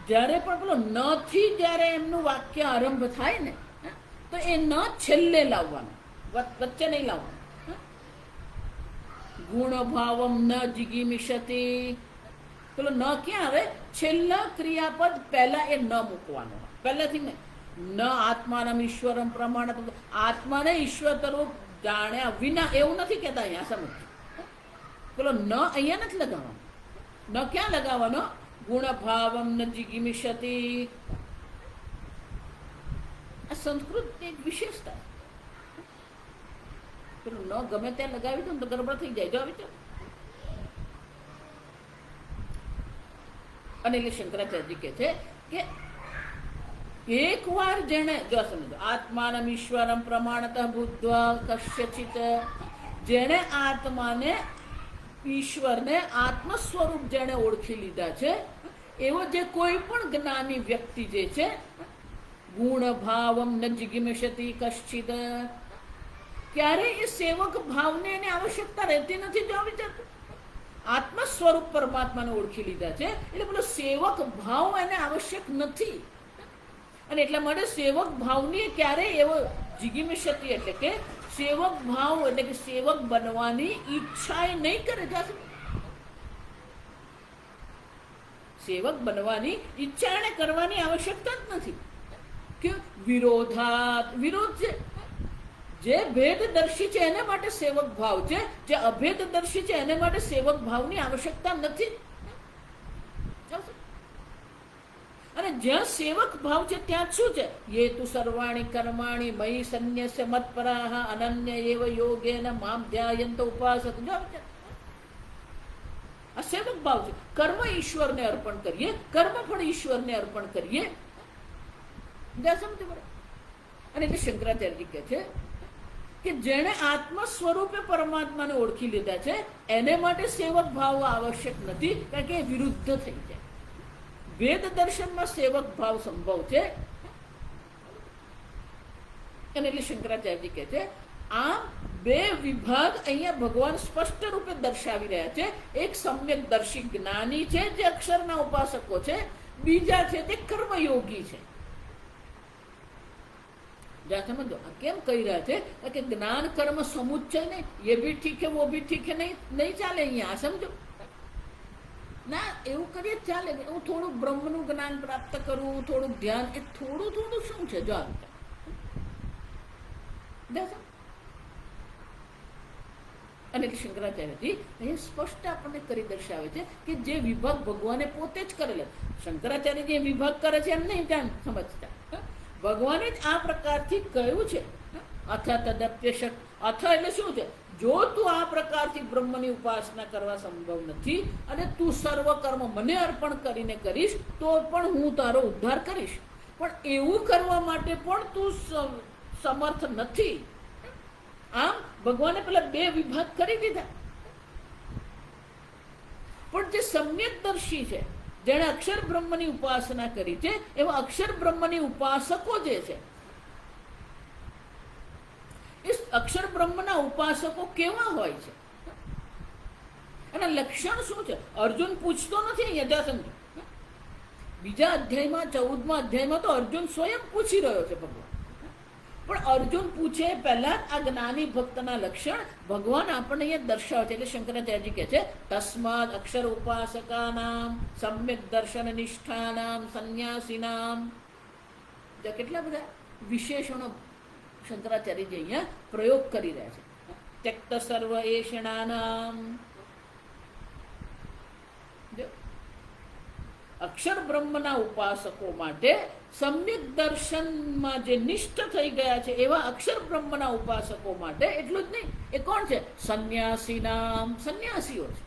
[SPEAKER 1] જ્યારે પણ પેલો ન થી જ્યારે એમનું વાક્ય આરંભ થાય ને, તો એ ન છેલ્લે લાવવાનું, વચ્ચે નહીં લાવવાનું. ગુણભાવમ ન જિગમિષતિ, પેલો ન ક્યાં આવે? છેલ્લા ક્રિયાપદ પહેલા એ ન મૂકવાનો. પહેલાથી નહીં. ન આત્માનમ ઈશ્વરમ પ્રમાણત, આત્માને ઈશ્વર તરફ જાણ્યા વિના એવું નથી કહેતા. અહીંયા સમજ, પેલો ન અહીંયા નથી લગાવવાનો. ન ક્યાં લગાવવાનો? ગુણભાવમ ન જિગમિષતિ. આ સંસ્કૃતની એક વિશેષતા. પેલું ન ગમે ત્યાં લગાવી દો તો ગરબડ થઈ જાય. જો આવી તો. અને એટલે શંકરાચાર્યજી કહે છે કે એક વાર જેને, જો સમજો, આત્માનમ ઈશ્વરમ પ્રમાણતઃ બુદ્ધ્વા કસ્યચિત, જેને આત્માને ઈશ્વરને આત્મ સ્વરૂપ જેને ઓળખી લીધા છે એવો જે કોઈ પણ જ્ઞાની વ્યક્તિ જે છે, ગુણભાવમ ન જિગમિષતિ કશ્ચિદ, ક્યારે એ સેવક ભાવને એની આવશ્યકતા રહેતી નથી. જો વિચારતો, આત્મ સ્વરૂપ પરમાત્માને ઓળખી લીધા છે એટલે પેલો સેવક ભાવ એને આવશ્યક નથી. અને એટલા માટે સેવક ભાવની ક્યારે એવો જિગમિષતિ એટલે કે સેવક ભાવ એટલે કે સેવક બનવાની ઈચ્છા એ નહીં કરે. સેવક બનવાની ઈચ્છા એને કરવાની આવશ્યકતા જ નથી. કે વિરોધાત, વિરોધ છે. જે ભેદદર્શી છે એને માટે સેવક ભાવ છે, જે અભેદદર્શી છે એને માટે સેવક ભાવની આવશ્યકતા નથી. અને જ્યાં સેવક ભાવ છે ત્યાં શું છે? યે તુ સર્વાણી કર્માણી મયી સન્યસ્ય મત્પરાહ અનન્ય એવ યોગેન મામ ધ્યાયંત ઉપાસત. આ સેવક ભાવ છે. કર્મ ઈશ્વરને અર્પણ કરીએ, કર્મ પણ ઈશ્વરને અર્પણ કરીએ. અને એટલે શંકરાચાર્યજી કહે છે કે જેણે આત્મ સ્વરૂપે પરમાત્માને ઓળખી લીધા છે એને માટે સેવક ભાવ આવશ્યક નથી, કારણ કે એ વિરુદ્ધ થઈ જાય. વેદ દર્શનમાં સેવક ભાવ સંભવ છે. અને એટલે શંકરાચાર્યજી કહે છે આ બે વિભાગ અહીંયા ભગવાન સ્પષ્ટ રૂપે દર્શાવી રહ્યા છે. એક સમ્યક દર્શી જ્ઞાની છે જે અક્ષરના ઉપાસકો છે, બીજા છે તે કર્મયોગી છે. समझो केम कही रहे थे कि ज्ञान कर्म समुच्चय नहीं, ये भी ठीक है वो भी ठीक है, नहीं चाले अहींया. समझो ना, એવું કરીએ ચાલે. હું થોડું બ્રહ્મનું જ્ઞાન પ્રાપ્ત કરું, થોડું ધ્યાન, એ થોડું થોડું શું છે? જો અને શંકરાચાર્યજી અહીં સ્પષ્ટ આપણને કરી દર્શાવે છે કે જે વિભાગ ભગવાને પોતે જ કરેલા. શંકરાચાર્ય જે વિભાગ કરે છે એમ નહીં જાણ સમજતા, ભગવાને જ આ પ્રકારથી કહ્યું છે. અથ તદપ્યશક, અથ એટલે શું છે? જો તું આ પ્રકારથી બ્રહ્મની ઉપાસના કરવા સંભવ નથી અને તું સર્વ કર્મ મને અર્પણ કરીને કરીશ તો પણ હું તારો ઉદ્ધાર કરીશ, પણ એવું કરવા માટે પણ તું સમર્થ નથી. આમ ભગવાને પેલા બે વિભાગ કરી દીધા. પણ જે સમ્યકદર્શી છે, જેણે અક્ષર બ્રહ્મની ઉપાસના કરી છે, એવા અક્ષર બ્રહ્મની ઉપાસકો જે છે, એ અક્ષર બ્રહ્મના ઉપાસકો કેવા હોય છે? અને લક્ષણ શું છે? અર્જુન પૂછતો નથી અહીંયા, ત્યાં સમજો. બીજા અધ્યાયમાં 14મા અધ્યાયમાં તો અર્જુન સ્વયં પૂછી રહ્યો છે ભગવાન. પણ અર્જુન પૂછે પહેલા આ જ્ઞાની ભક્તના લક્ષણ ભગવાન આપણને અહીંયા દર્શાવે છે. એટલે શંકરાચાર્યજી કહે છે તસ્માદ અક્ષર ઉપાસકાનામ સમ્યક દર્શન નિષ્ઠાનામ સંન્યાસીનામ. કેટલા બધા વિશેષણો શંકરાચાર્યજી અહીંયા પ્રયોગ કરી રહ્યા છે. ત્યક્ત સર્વ એષણાનામ, અક્ષર બ્રહ્મના ઉપાસકો માટે સમ્યક દર્શનમાં જે નિષ્ઠ થઈ ગયા છે એવા અક્ષર બ્રહ્મના ઉપાસકો માટે એટલું જ નહીં, એ કોણ છે? સંન્યાસીનામ, સંન્યાસીઓ છે.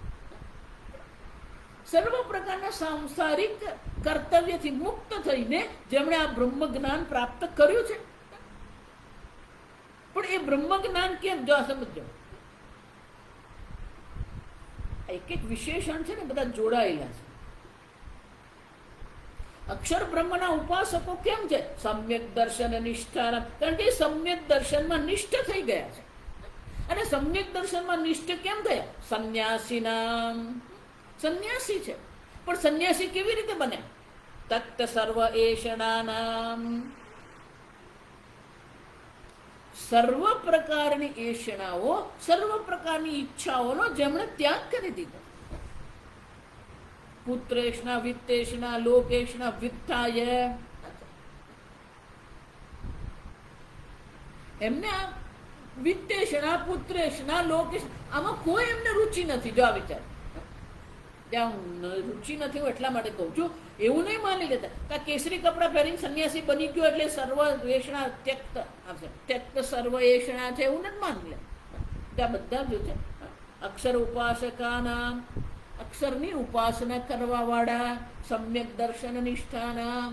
[SPEAKER 1] સર્વ પ્રકારના સાંસારિક કર્તવ્યથી મુક્ત થઈને જેમણે આ બ્રહ્મ જ્ઞાન પ્રાપ્ત કર્યું છે. પણ એ બ્રહ્મ જ્ઞાન કેમ? જો સમજો, એક એક વિશેષણ છે ને બધા જોડાયેલા છે. અક્ષર બ્રહ્મના ઉપાસકો કેમ છે? સમ્યક દર્શન નિષ્ઠા, કારણ કે સમ્યક દર્શનમાં નિષ્ઠ થઈ ગયા છે. અને સમ્યક દર્શનમાં નિષ્ઠ કેમ થયા? સંન્યાસીનામ, સંન્યાસી છે. પણ સંન્યાસી કેવી રીતે બને? તત્ત સર્વ એષણાનામ, સર્વ પ્રકારની એષણાઓ, સર્વ પ્રકારની ઈચ્છાઓનો જેમણે ત્યાગ કરી દીધો. પુત્રેષણા વિત્તેષણા લોકેષણા વિત્તાય, એમને આ વિત્તેષણા પુત્રેષણા લોકેષણા આમાં કોઈ એમને રુચિ નથી. જો આ વિચાર, ત્યાં રુચિ નથી હું એટલા માટે કહું છું. એવું નહીં માની લેતા કે કેસરી કપડાં પહેરીને સંન્યાસી બની ગયો એટલે સર્વ એષણા ત્યક્ત આવશે. ત્યક્ત સર્વ એષણા છે એવું નથી માની લેતા. ત્યાં બધા જ છે અક્ષર ઉપાસકાના, અક્ષરની ઉપાસના કરવા વાળા, સમ્યક દર્શન નિષ્ઠાના,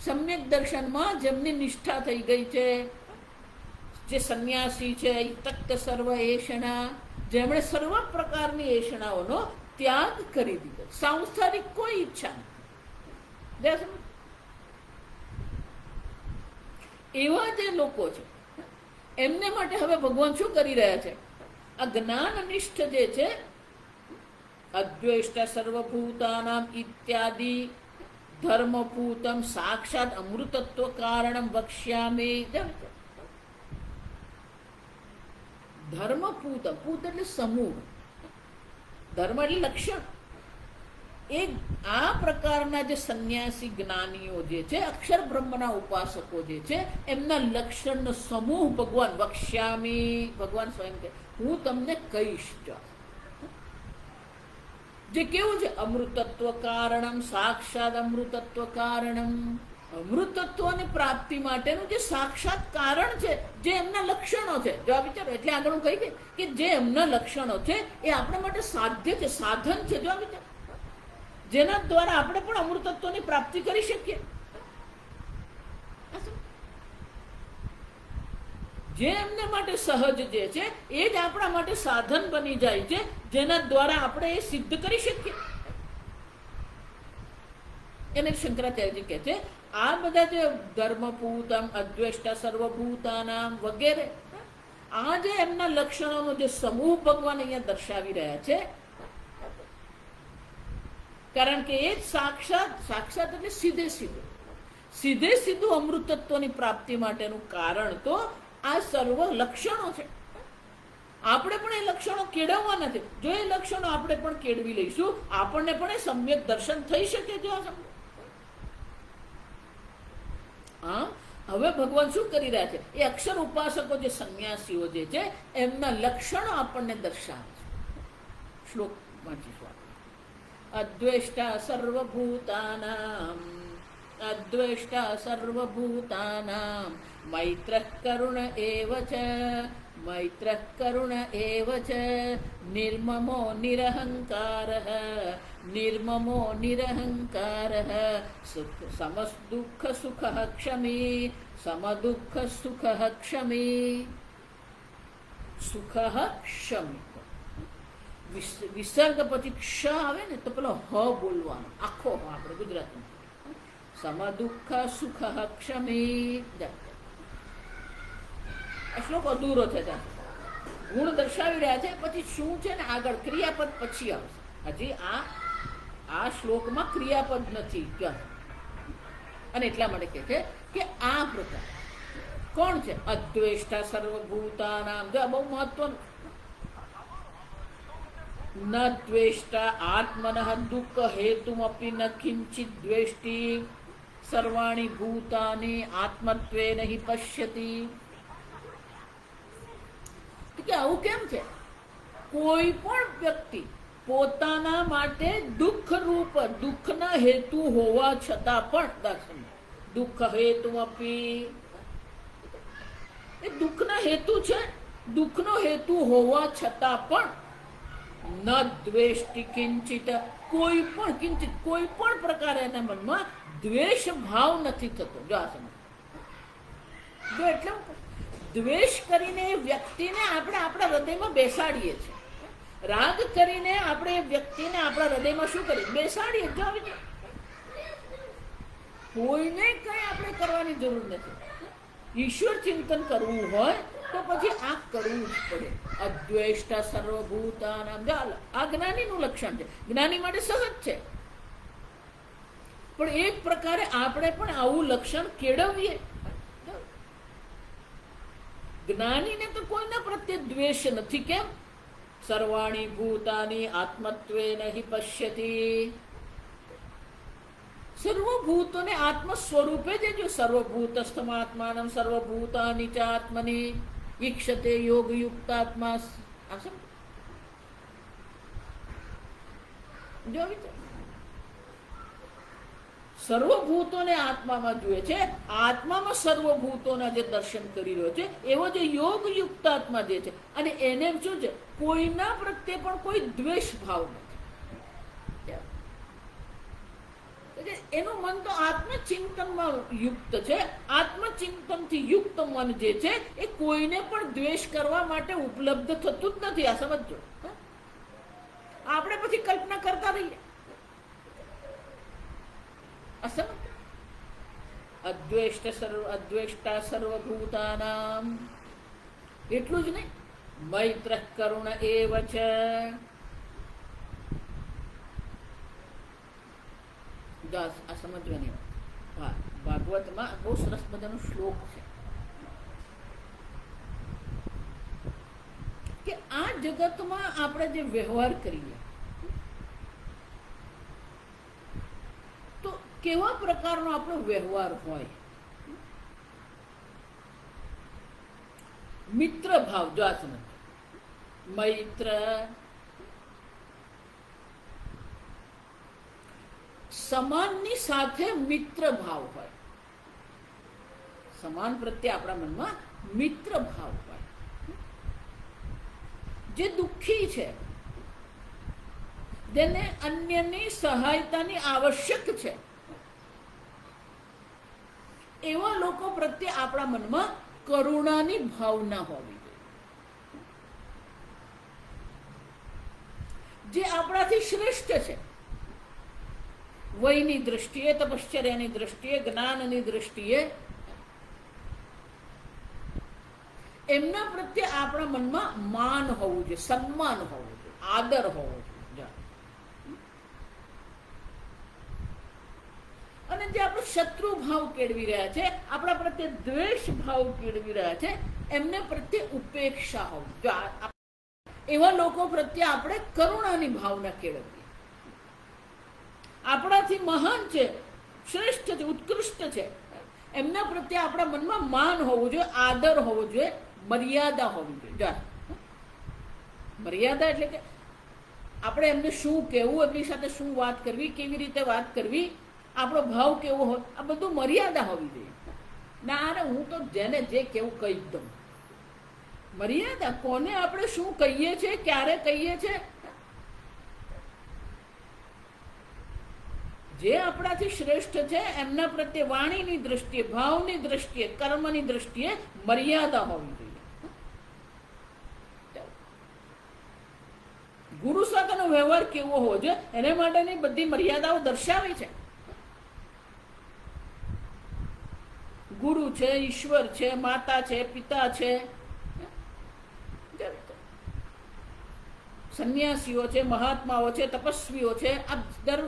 [SPEAKER 1] સમ્યક દર્શનમાં જેમની નિષ્ઠા થઈ ગઈ છે, જે સંન્યાસી છે. તક્ત સર્વ એષણા, જેમણે સર્વ પ્રકારની એષણાઓનો ત્યાગ કરી દીધો. સાંસારિક કોઈ ઈચ્છા નથી. એવા જે લોકો છે એમને માટે હવે ભગવાન શું કરી રહ્યા છે? આ જ્ઞાન નિષ્ઠ જે છે, અદ્વેષ્ટ સર્વભૂતાનામ ઇત્યાદિ ધર્મભૂતમ સાક્ષાત અમૃતત્વ કારણમ વક્ષ્યામિ. ધર્મભૂતમ, ભૂત એટલે સમૂહ, ધર્મ એટલે લક્ષણ. એ આ પ્રકારના જે સંન્યાસી જ્ઞાનીઓ જે છે, અક્ષર બ્રહ્મના ઉપાસકો જે છે, એમના લક્ષણનો સમૂહ ભગવાન વક્ષ્યામિ, ભગવાન સ્વયં કહે હું તમને કહીશ. જે કેવું છે? અમૃતત્વ કારણમ, સાક્ષાત અમૃતત્વ કારણમ, અમૃતત્વની પ્રાપ્તિ માટેનું જે સાક્ષાત કારણ છે, જે એમના લક્ષણો છે. જો આ વિચારો, એટલે આગળ હું કહી કે જે એમના લક્ષણો છે એ આપણા માટે સાધ્ય છે, સાધન છે. જો આ વિચાર, જેના દ્વારા આપણે પણ અમૃતત્વની પ્રાપ્તિ કરી શકીએ. જે એમને માટે સહજ જે છે એ જ આપણા માટે સાધન બની જાય છે, જેના દ્વારા આપણે એ સિદ્ધ કરી શકીએ. એને શંકરાચાર્યજી કહે છે આ બધા જે ધર્મભૂતમ, અદ્વેષ્ટ સર્વભૂતાનામ વગેરે, આ જે એમના લક્ષણોનો જે સમૂહ ભગવાન અહીંયા દર્શાવી રહ્યા છે, કારણ કે એ સાક્ષાત, સાક્ષાત એટલે સીધે સીધું અમૃતત્વની પ્રાપ્તિ માટેનું કારણ તો આ સર્વ લક્ષણો છે. આપણે પણ એ લક્ષણો કેળવવા નથી. જો એ લક્ષણો આપણે પણ કેળવી લઈશું, આપણને પણ એ સમ્યક દર્શન થઈ શકે. જો હા, હવે ભગવાન શું કરી રહ્યા છે? એ અક્ષર ઉપાસકો જે સંન્યાસીઓ જે છે એમના લક્ષણો આપણને દર્શાવે છે. શ્લોક વાંચીશું. અદ્વેષ્ટા સર્વભૂતાનામ, અદ્વેષ્ટા સર્વભૂતાનામ, મૈત્રઃ કરુણ એવ ચ, મૈત્રઃ કરુણ એવ ચ, નિર્મમો નિરહંકારઃ, નિર્મમો નિરહંકારઃ, સમદુઃખ સુખઃ ક્ષમી, સમદુઃખ સુખઃ ક્ષમી. સુખઃ ક્ષમી, વિસર્ગ પછી ક્ષ આવે ને તો પેલો હ બોલવાનો, આખો હ આપણે ગુજરાતમાં. સમદુઃખ સુખઃ ક્ષમી. શ્લોક અધૂરો છે ત્યાં. ગુણ દર્શાવી રહ્યા છે, પછી શું છે ને આગળ ક્રિયાપદ પછી આવશે. હજી આ શ્લોકમાં ક્રિયાપદ નથી ક્યાં, અને એટલા માટે કહે છે કે આ પ્રકાર કોણ છે? અદ્વેષ્ટા સર્વભૂતાનામ. જો આ બહુ મહત્વનું. ન દ્વેષ્ટા આત્મનઃ દુઃખ હેતુમપી ન કિંચિત દ્વેષ્ટિ સર્વાણી ભૂતાની આત્મત્વેન હિ પશ્યતિ. કે આવું કેમ છે? કોઈ પણ વ્યક્તિ પોતાના માટે દુઃખ રૂપ દુઃખના હેતુ હોવા છતાં પણ દર્શન દુઃખ હેતુમપી, એ દુઃખના હેતુ છે, દુઃખનો હેતુ હોવા છતાં પણ ન દ્વેષ્ટિ કિંચિત, કોઈ પણ કિંચિત કોઈ પણ પ્રકારે એના મનમાં દ્વેષ ભાવ નથી થતો. જો આ સમજ, જો એટલે દ્વેષ કરીને એ વ્યક્તિને આપણે આપણા હૃદયમાં બેસાડીએ છીએ. રાગ કરીને આપણે એ વ્યક્તિને આપણા હૃદયમાં શું કરીએ? બેસાડીએ. જો કોઈને કઈ આપણે કરવાની જરૂર નથી. ઈશ્વર ચિંતન કરવું હોય તો પછી આ કરવું જ પડે. અદ્વેષ્ટા સર્વભૂતાનામ. આ જ્ઞાનીનું લક્ષણ છે. જ્ઞાની માટે સહજ છે, પણ એક પ્રકારે આપણે પણ આવું લક્ષણ કેળવીએ. જ્ઞાનીને તો કોઈના પ્રત્યે દ્વેષ નથી. કેમ? સર્વાણી ભૂતાની આત્મત્વેન હિ પશ્યતિ. સર્વભૂતોને આત્મ સ્વરૂપે જ જો સર્વભૂતસ્થમાત્માનમ સર્વભૂતાની ચ આત્મની ઈક્ષતે યોગયુક્તાત્મા. જો સર્વભૂતોને આત્મામાં જુએ છે, આત્મામાં સર્વભૂતોના જે દર્શન કરી રહ્યો છે એવો જે યોગયુક્ત આત્મા જે છે, અને એને શું છે? કોઈના પ્રત્યે પણ કોઈ દ્વેષ ભાવ નથી. એનું મન તો આત્મચિંતનમાં યુક્ત છે. આત્મચિંતનથી યુક્ત મન જે છે એ કોઈને પણ દ્વેષ કરવા માટે ઉપલબ્ધ થતું જ નથી. આ સમજો. આપણે પછી કલ્પના કરતા રહીએ. અદ્વેષ્ટા સર્વભૂતાનામ. એટલું જ નહીં, મૈત્ર કરુણ એવ છે. આ સમજવાની વાત. ભાગવતમાં બહુ સરસ મજાનો શ્લોક છે કે આ જગતમાં આપણે જે વ્યવહાર કરીએ તો કેવા પ્રકારનો આપણો વ્યવહાર હોય? મિત્ર ભાવ. જો આ સમજ, મૈત્ર સમાનની સાથે મિત્ર ભાવ હોય. સમાન પ્રત્યે આપણા મનમાં મિત્ર ભાવ હોય. જે દુઃખી છે, જેને અન્યની સહાયતાની આવશ્યક છે, એવા લોકો પ્રત્યે આપણા મનમાં કરુણાની ભાવના હોવી જોઈએ. જે આપણાથી શ્રેષ્ઠ છે, વયની દ્રષ્ટિએ, તપશ્ચર્યાની દ્રષ્ટિએ, જ્ઞાનની દ્રષ્ટિએ, એમના પ્રત્યે આપણા મનમાં માન હોવું જોઈએ, સન્માન હોવું જોઈએ, આદર હોવો જોઈએ. અને જે આપણો શત્રુ ભાવ કેળવી રહ્યા છે, આપણા પ્રત્યે દ્વેષ ભાવ કેળવી રહ્યા છે, એમને પ્રત્યે ઉપેક્ષા હોવી જોઈએ. એવા લોકો પ્રત્યે આપણે કરુણાની ભાવના કેળવીએ. આપણાથી મહાન છે, શ્રેષ્ઠ છે, ઉત્કૃષ્ટ છે, એમના પ્રત્યે આપણા મનમાં માન હોવું જોઈએ, આદર હોવો જોઈએ, મર્યાદા હોવી જોઈએ. મર્યાદા એટલે કે આપણે એમને શું કહેવું, એમની સાથે શું વાત કરવી, કેવી રીતે વાત કરવી, આપણો ભાવ કેવો હોય, આ બધું મર્યાદા હોવી જોઈએ. ના હું તો જેને જે કેવું કહી દઉં. મર્યાદા. કોને આપણે શું કહીએ છીએ, ક્યારે કહીએ છીએ, જે આપણાથી શ્રેષ્ઠ છે એમના પ્રત્યે વાણીની દ્રષ્ટિએ, ભાવની દ્રષ્ટિએ, કર્મની દ્રષ્ટિએ મર્યાદા હોવી જોઈએ. ગુરુ સાથેનો વ્યવહાર કેવો હોવો જોઈએ, એને માટેની બધી મર્યાદાઓ દર્શાવી છે. ગુરુ છે, ઈશ્વર છે, માતા છે, પિતા છે, સંન્યાસીઓ છે, મહાત્માઓ છે, તપસ્વીઓ છે, આ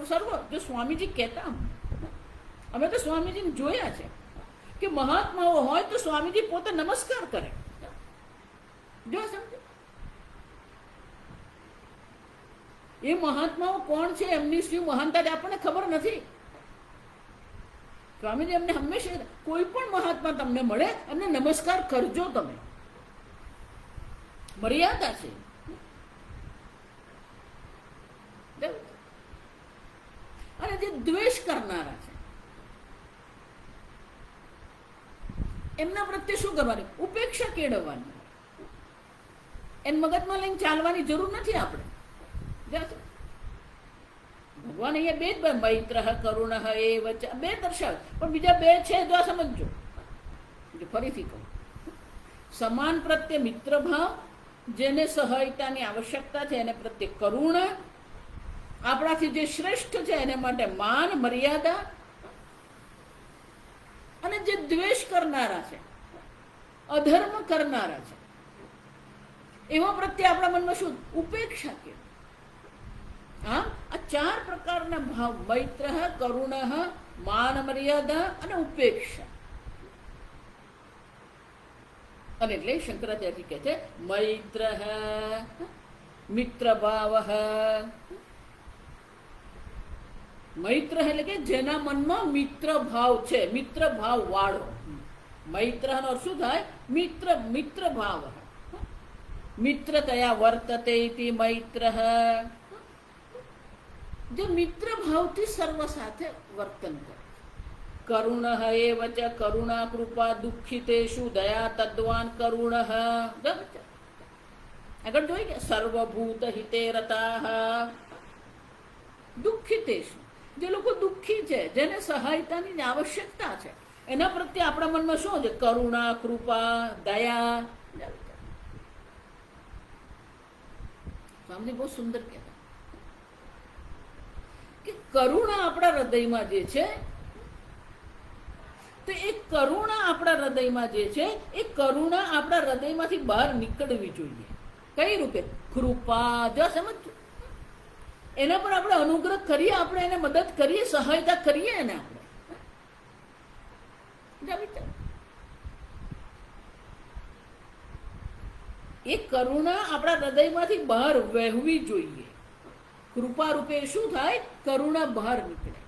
[SPEAKER 1] સર્વ જો સ્વામીજી કહેતા, અમે તો સ્વામીજીને જોયા છે કે મહાત્માઓ હોય તો સ્વામીજી પોતે નમસ્કાર કરે. જો સમજો એ મહાત્માઓ કોણ છે, એમની શું મહાનતા આપણને ખબર નથી. સ્વામીજી એમને હંમેશા, કોઈ પણ મહાત્મા તમને મળે એમને નમસ્કાર કરજો તમે, મર્યાદા છે. અને જે દ્વેષ કરનારા છે એમના પ્રત્યે શું કરવાનું? ઉપેક્ષા કેળવવાની. એને મગજમાં લઈને ચાલવાની જરૂર નથી આપણે. ભગવાન અહીંયા બે જ મૈત્ર કરુણ એ વચ્ચે બે દર્શાવે, પણ બીજા બે છે જો આ સમજો. ફરીથી કહું, સમાન પ્રત્યે મિત્ર ભાવ, જેને સહાયતાની આવશ્યકતા છે એને પ્રત્યે કરુણા, આપણાથી જે શ્રેષ્ઠ છે એને માટે માન મર્યાદા, અને જે દ્વેષ કરનારા છે, અધર્મ કરનારા છે, એવા પ્રત્યે આપણા મનમાં શું? ઉપેક્ષા કે. આ ચાર પ્રકારના ભાવ, મૈત્ર, કરુણ, માન મર્યાદા અને ઉપેક્ષા. અને એટલે શંકરાચાર્ય કહે છે મૈત્ર મિત્ર ભાવ. મૈત્ર એટલે કે જેના મનમાં મિત્ર ભાવ છે, મિત્ર ભાવ વાળો. મૈત્ર નો શું થાય? મિત્ર, મિત્ર ભાવ. મિત્રતયા વર્તતે ઇતિ મૈત્ર. જે મિત્ર ભાવથી સર્વ સાથે વર્તન કરે. કરુણ એવ ચ કરુણા કૃપા દુઃખિતેષુ દયા તદ્વાન કરુણ. આગળ જોઈ ગયા, સર્વભૂત હિતે રતા. દુઃખિતેષુ, જે લોકો દુઃખી છે, જેને સહાયતાની આવશ્યકતા છે, એના પ્રત્યે આપણા મનમાં શું છે? કરુણા, કૃપા, દયા. સ્વામી બહુ સુંદર કહેતા કે કરુણા આપણા હૃદયમાં જે છે, તો એ કરુણા આપણા હૃદયમાં જે છે, એ કરુણા આપણા હૃદયમાંથી બહાર નીકળવી જોઈએ. કઈ રૂપે? કૃપા. જો સમજો, એના પર આપણે અનુગ્રહ કરીએ, આપણે એને મદદ કરીએ, સહાયતા કરીએ એને આપણે. એ કરુણા આપણા હૃદયમાંથી બહાર વહેવી જોઈએ. કૃપા રૂપે શું થાય? કરુણા બહાર નીકળે.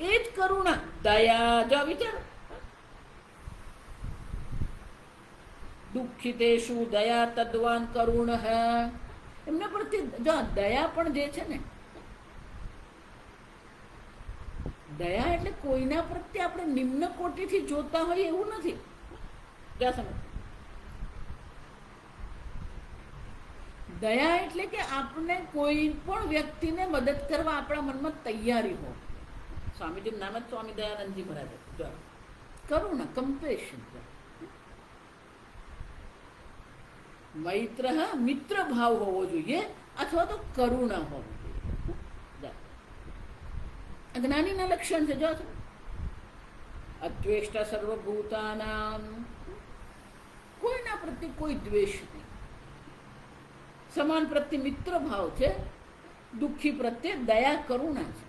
[SPEAKER 1] એ જ કરુણા. દયા. જો વિચાર, દુઃખિતેષુ દયા તદ્વાન કરુણ. એમના પ્રત્યે જો દયા પણ જે છે ને, દયા એટલે કોઈના પ્રત્યે આપણે નિમ્ન કોટીથી જોતા હોઈએ એવું નથી. દયા એટલે કે આપણે કોઈ પણ વ્યક્તિને મદદ કરવા આપણા મનમાં તૈયારી હોય. સ્વામીજી નામ જ સ્વામી દયાનંદજી મહારાજ. કરુણા, કમ્પેશન. મૈત્ર, મિત્ર ભાવ હોવો જોઈએ, અથવા તો કરુણા હોવો જોઈએ. જ્ઞાનીના લક્ષણ છે. જો અદ્વેષ્ટા સર્વભૂતાનામ, કોઈના પ્રત્યે કોઈ દ્વેષ નહીં. સમાન પ્રત્યે મિત્ર ભાવ છે, દુઃખી પ્રત્યે દયા કરુણા છે.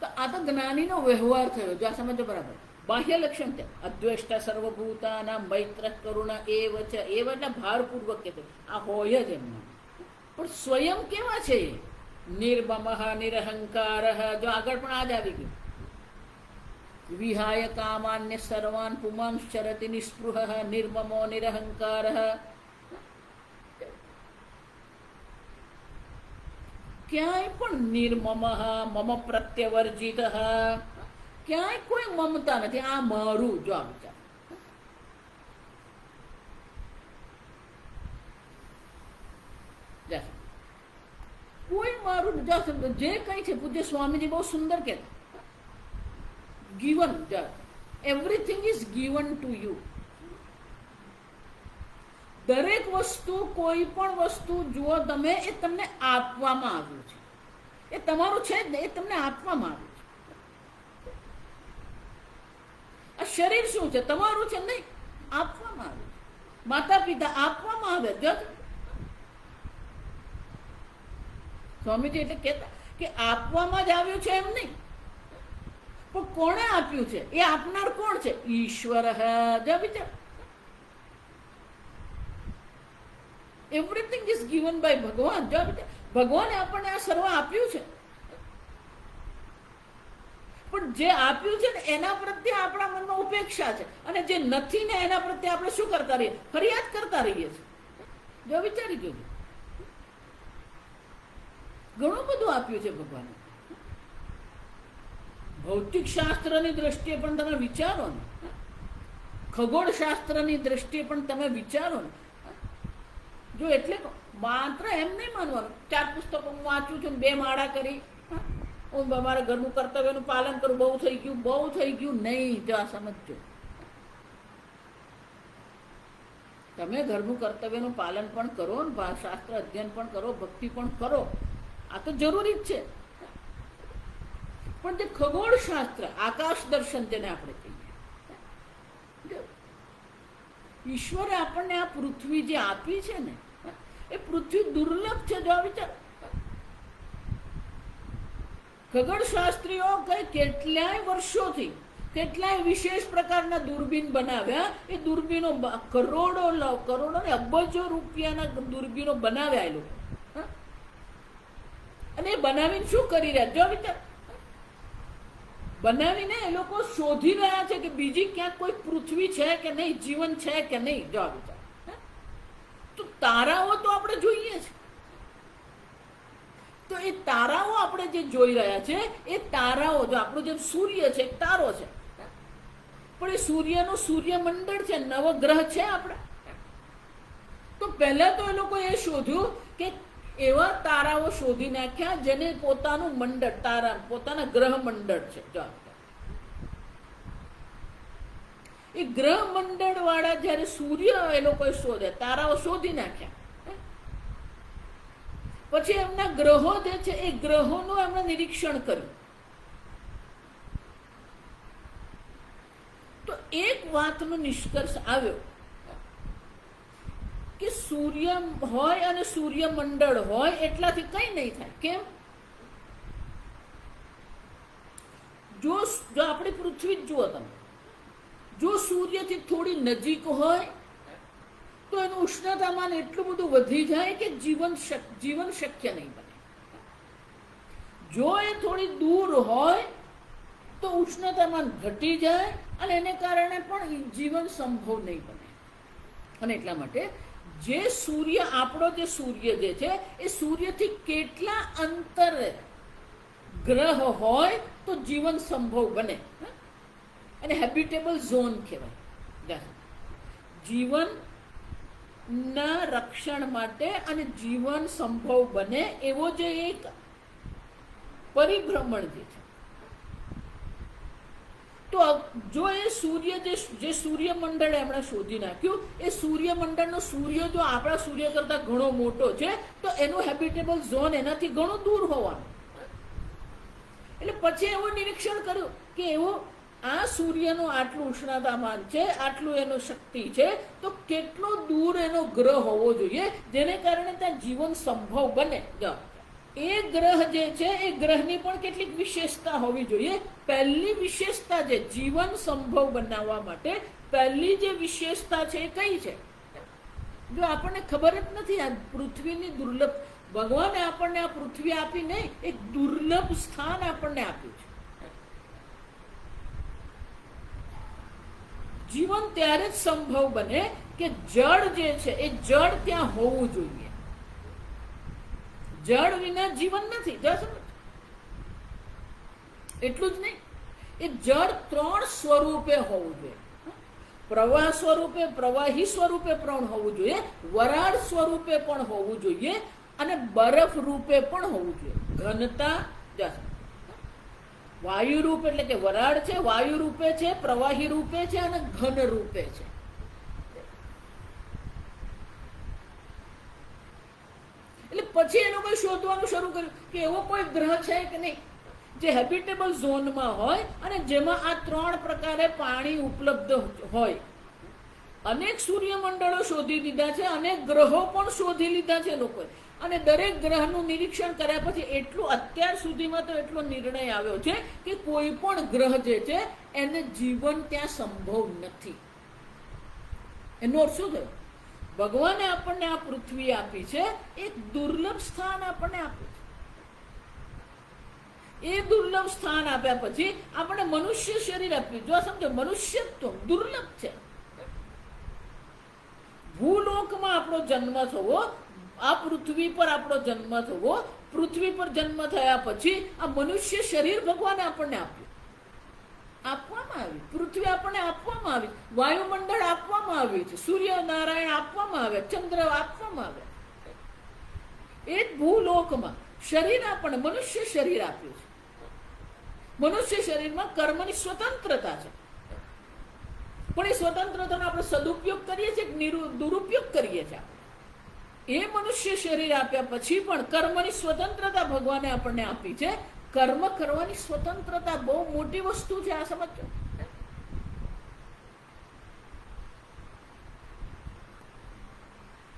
[SPEAKER 1] તો આ તો જ્ઞાનીનો વ્યવહાર થયો. જો આ સમજો બરાબર. બાહ્ય લક્ષણ છે અદ્વેષ્ટા સર્વભૂતાનામ મૈત્ર કરુણા એવ છે. એવ એટલે ભારપૂર્વક કે આ હોય જ એમના. પણ સ્વયં કેવા છે? નિર્મમ નિરહંકાર. જો આગળ પણ આ જ આવી ગયું. વિહાય કામાન્ય સર્વાન પુમાંશ્ચરતિ નિસ્પૃહ નિર્મમો નિરહંકાર. ક્યાંય પણ નિર્મમ, મમ પ્રત્યવર્જિત, ક્યાંય કોઈ મમતા નથી. આ મારું. જો આ વિચાર, કોઈ મારું. જે કઈ છે પૂજ્ય સ્વામીજી બહુ સુંદર કહેતા, given. Everything is given to you. દરેક વસ્તુ, કોઈ પણ વસ્તુ જુઓ તમે, એ તમને આપવામાં આવ્યું છે. એ તમારું છે જ ને, એ તમને આપવામાં આવ્યું છે. આ શરીર શું છે? તમારું છે નહીં, આપવામાં આવે. માતા પિતા આપવામાં આવે. જજ સ્વામીજી એટલે કહેતા કે આપવામાં જ આવ્યું છે એમ નહીં, પણ કોણે આપ્યું છે? એ આપનાર કોણ છે? ઈશ્વર. જ વિચાર, એવરીથિંગ ઇઝ ગિવન બાય ભગવાન. જો ભગવાને આપણને આ સર્વ આપ્યું છે, પણ જે આપ્યું છે ને એના પ્રત્યે આપણા મનમાં ઉપેક્ષા છે, અને જે નથી ને એના પ્રત્યે આપણે શું કરતા રહીએ? ફરિયાદ કરતા રહીએ છીએ. જો વિચારી જોજો, ઘણું બધું આપ્યું છે ભગવાને. ભૌતિક શાસ્ત્રની દ્રષ્ટિએ પણ તમે વિચારો ને, ખગોળ શાસ્ત્રની દ્રષ્ટિએ પણ તમે વિચારો ને. જો એટલે માત્ર એમ નહીં માનવાનું 4 પુસ્તકો હું વાંચું છું, 2 માળા કરી, હું મારા ઘરનું કર્તવ્યનું પાલન કરું, બહુ થઈ ગયું, બહુ થઈ ગયું નહીં. જો આ સમજજો, તમે ઘરનું કર્તવ્યનું પાલન પણ કરો, શાસ્ત્ર અધ્યયન પણ કરો, ભક્તિ પણ કરો, આ તો જરૂરી જ છે. પણ જે ખગોળ શાસ્ત્ર, આકાશ દર્શન જેને આપણે કહીએ, ઈશ્વરે આપણને આ પૃથ્વી જે આપી છે ને, એ પૃથ્વી દુર્લભ છે. જો વિચાર, ખગોળ શાસ્ત્રીઓ કઈ કેટલાય વર્ષોથી કેટલાય વિશેષ પ્રકારના દૂરબીન બનાવ્યા. એ દૂરબીનો કરોડો ને અબજો રૂપિયાના દૂરબીનો બનાવ્યા એ લોકો. અને એ બનાવીને શું કરી રહ્યા? જો વિચાર, બનાવીને એ લોકો શોધી રહ્યા છે કે બીજી ક્યાંક કોઈ પૃથ્વી છે કે નહીં, જીવન છે કે નહીં. જો વિચાર, તો તારાઓ તો આપણે જોઈએ છે. તો એ તારાઓ આપણે જે જોઈ રહ્યા છે, એ તારાઓ, જો આપણું જેમ સૂર્ય છે એક તારો છે, પણ એ સૂર્યનું સૂર્યમંડળ છે, નવગ્રહ છે આપણા. તો પહેલા તો એ લોકો એ શોધ્યું કે એવા તારાઓ શોધી નાખ્યા જેને પોતાનું મંડળ, તારા પોતાના ગ્રહ મંડળ છે. જો એ ગ્રહ મંડળ વાળા જયારે સૂર્ય એ લોકોએ શોધ્યા, તારાઓ શોધી નાખ્યા, પછી એમના ગ્રહો જે છે એ ગ્રહોનું એમણે નિરીક્ષણ કર્યું. તો એક વાતનો નિષ્કર્ષ આવ્યો કે સૂર્ય હોય અને સૂર્યમંડળ હોય એટલાથી કઈ નહીં થાય. કેમ? જો આપણી પૃથ્વી જ જુઓ તમે, જો સૂર્યથી થોડી નજીક હોય તો એનું ઉષ્ણતામાન એટલું બધું વધી જાય કે જીવન શક્ય નહીં બને. જો એ થોડી દૂર હોય તો ઉષ્ણતામાન ઘટી જાય અને એને કારણે પણ જીવન સંભવ નહીં બને. અને એટલા માટે જે સૂર્ય, આપણો જે સૂર્ય જે છે, એ સૂર્યથી કેટલા અંતરે ગ્રહ હોય તો જીવન સંભવ બને. અને હેબિટેબલ ઝોન કહેવાય. જીવન ના રક્ષણ માટે અને જીવન સંભવ બને એવો જે એક પરિભ્રમણ જે છે, તો જો એ સૂર્ય જે સૂર્યમંડળ એમણે શોધી નાખ્યું, એ સૂર્યમંડળનો સૂર્ય જો આપણા સૂર્ય કરતા ઘણો મોટો છે, તો એનું હેબિટેબલ ઝોન એનાથી ઘણું દૂર હોવાનું. એટલે પછી એવું નિરીક્ષણ કર્યું કે એવું આ સૂર્યનું આટલું ઉષ્ણતામાન છે, આટલું એનો શક્તિ છે, તો કેટલો દૂર એનો ગ્રહ હોવો જોઈએ જેને કારણે ત્યાં જીવન સંભવ બને. એ ગ્રહ જે છે એ ગ્રહની પણ કેટલીક વિશેષતા હોવી જોઈએ. પહેલી વિશેષતા જે જીવન સંભવ બનાવવા માટે પહેલી જે વિશેષતા છે એ કઈ છે? જો આપણને ખબર જ નથી, આ પૃથ્વીની દુર્લભ, ભગવાને આપણને આ પૃથ્વી આપી નહીં, એક દુર્લભ સ્થાન આપણને આપ્યું છે. જીવન ત્યારે જ સંભવ બને કે જળ જે છે એ જળ ત્યાં હોવું જોઈએ. જળ વિના જીવન નથી. એટલું જ નહીં, એ જળ 3 સ્વરૂપે હોવું જોઈએ. પ્રવાહ સ્વરૂપે, પ્રવાહી સ્વરૂપે પણ હોવું જોઈએ, વરાળ સ્વરૂપે પણ હોવું જોઈએ, અને બરફ રૂપે પણ હોવું જોઈએ. ઘનતા વાયુ રૂપ એટલે કે વરાળ છે, વાયુ રૂપે છે, પ્રવાહી રૂપે છે અને ઘન રૂપે છે. એટલે પછી એ લોકોએ શોધવાનું શરૂ કર્યું કે એવો કોઈ ગ્રહ છે કે નહીં જે હેબિટેબલ ઝોનમાં હોય અને જેમાં આ 3 પ્રકારે પાણી ઉપલબ્ધ હોય. અનેક સૂર્યમંડળો શોધી લીધા છે, અનેક ગ્રહો પણ શોધી લીધા છે લોકોએ, અને દરેક ગ્રહનું નિરીક્ષણ કર્યા પછી એટલું અત્યાર સુધીમાં તો એટલો નિર્ણય આવ્યો છે કે કોઈ પણ ગ્રહ જે છે એને જીવન ત્યાં સંભવ નથી. એનો અર્થ શું થયો? ભગવાને આપણને આ પૃથ્વી આપી છે, એક દુર્લભ સ્થાન આપણને આપ્યું છે. એ દુર્લભ સ્થાન આપ્યા પછી આપણે મનુષ્ય શરીર આપ્યું. જો સમજો, મનુષ્યત્વ દુર્લભ છે. ભૂલોકમાં આપણો જન્મ થવો, આ પૃથ્વી પર આપણો જન્મ થવો, પૃથ્વી પર જન્મ થયા પછી આ મનુષ્ય શરીર ભગવાને આપણને આપ્યું, આપવામાં આવ્યું. પૃથ્વી આપણને આપવામાં આવી, વાયુમંડળ આપવામાં આવ્યું છે, સૂર્યનારાયણ આપવામાં આવ્યા, ચંદ્ર આપવામાં આવ્યા. એ જ ભૂલોકમાં શરીર આપણને મનુષ્ય શરીર આપ્યું છે. મનુષ્ય શરીરમાં કર્મની સ્વતંત્રતા છે, પણ એ સ્વતંત્રતાનો આપણે સદુપયોગ કરીએ છીએ કે દુરુપયોગ કરીએ છીએ? એ મનુષ્ય શરીર આપ્યા પછી પણ કર્મની સ્વતંત્રતા ભગવાને આપણને આપી છે. કર્મ કરવાની સ્વતંત્રતા બહુ મોટી વસ્તુ છે, આ સમજો.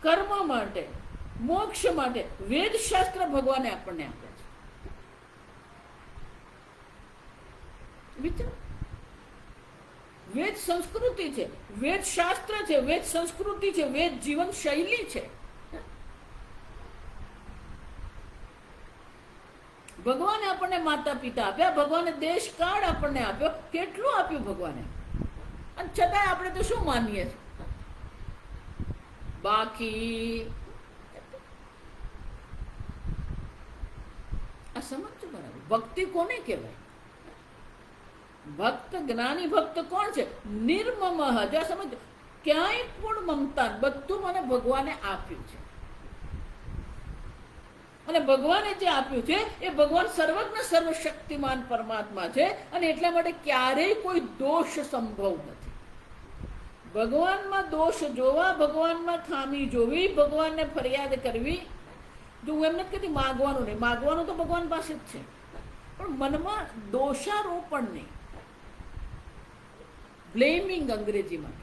[SPEAKER 1] કર્મ માટે, મોક્ષ માટે વેદશાસ્ત્ર ભગવાને આપણને આપ્યા છે. વિચાર, વેદ સંસ્કૃતિ છે, વેદ શાસ્ત્ર છે, વેદ સંસ્કૃતિ છે, વેદ જીવન શૈલી છે. ભગવાને આપણને માતા પિતા આપ્યા, ભગવાને દેશ કાળ આપણને આપ્યો. કેટલું આપ્યું ભગવાને, અને છતાં આપણે તો શું માનીએ છીએ? બાકી આ સમજવું બરાબર. ભક્તિ કોને કહેવાય? ભક્ત, જ્ઞાની ભક્ત કોણ છે? નિર્મમ. જો સમજ, ક્યાંય પણ મમતા, બધું મને ભગવાને આપ્યું છે. અને ભગવાને જે આપ્યું છે એ ભગવાન સર્વજ્ઞ સર્વશક્તિમાન પરમાત્મા છે, અને એટલા માટે ક્યારેય કોઈ દોષ સંભવ નથી. ભગવાનમાં દોષ જોવા, ભગવાનમાં ખામી જોવી, ભગવાનને ફરિયાદ કરવી. જો હું એમ નથી કહેતી માગવાનું નહીં, માગવાનું તો ભગવાન પાસે જ છે, પણ મનમાં દોષારોપણ નહીં, બ્લેમિંગ અંગ્રેજીમાં.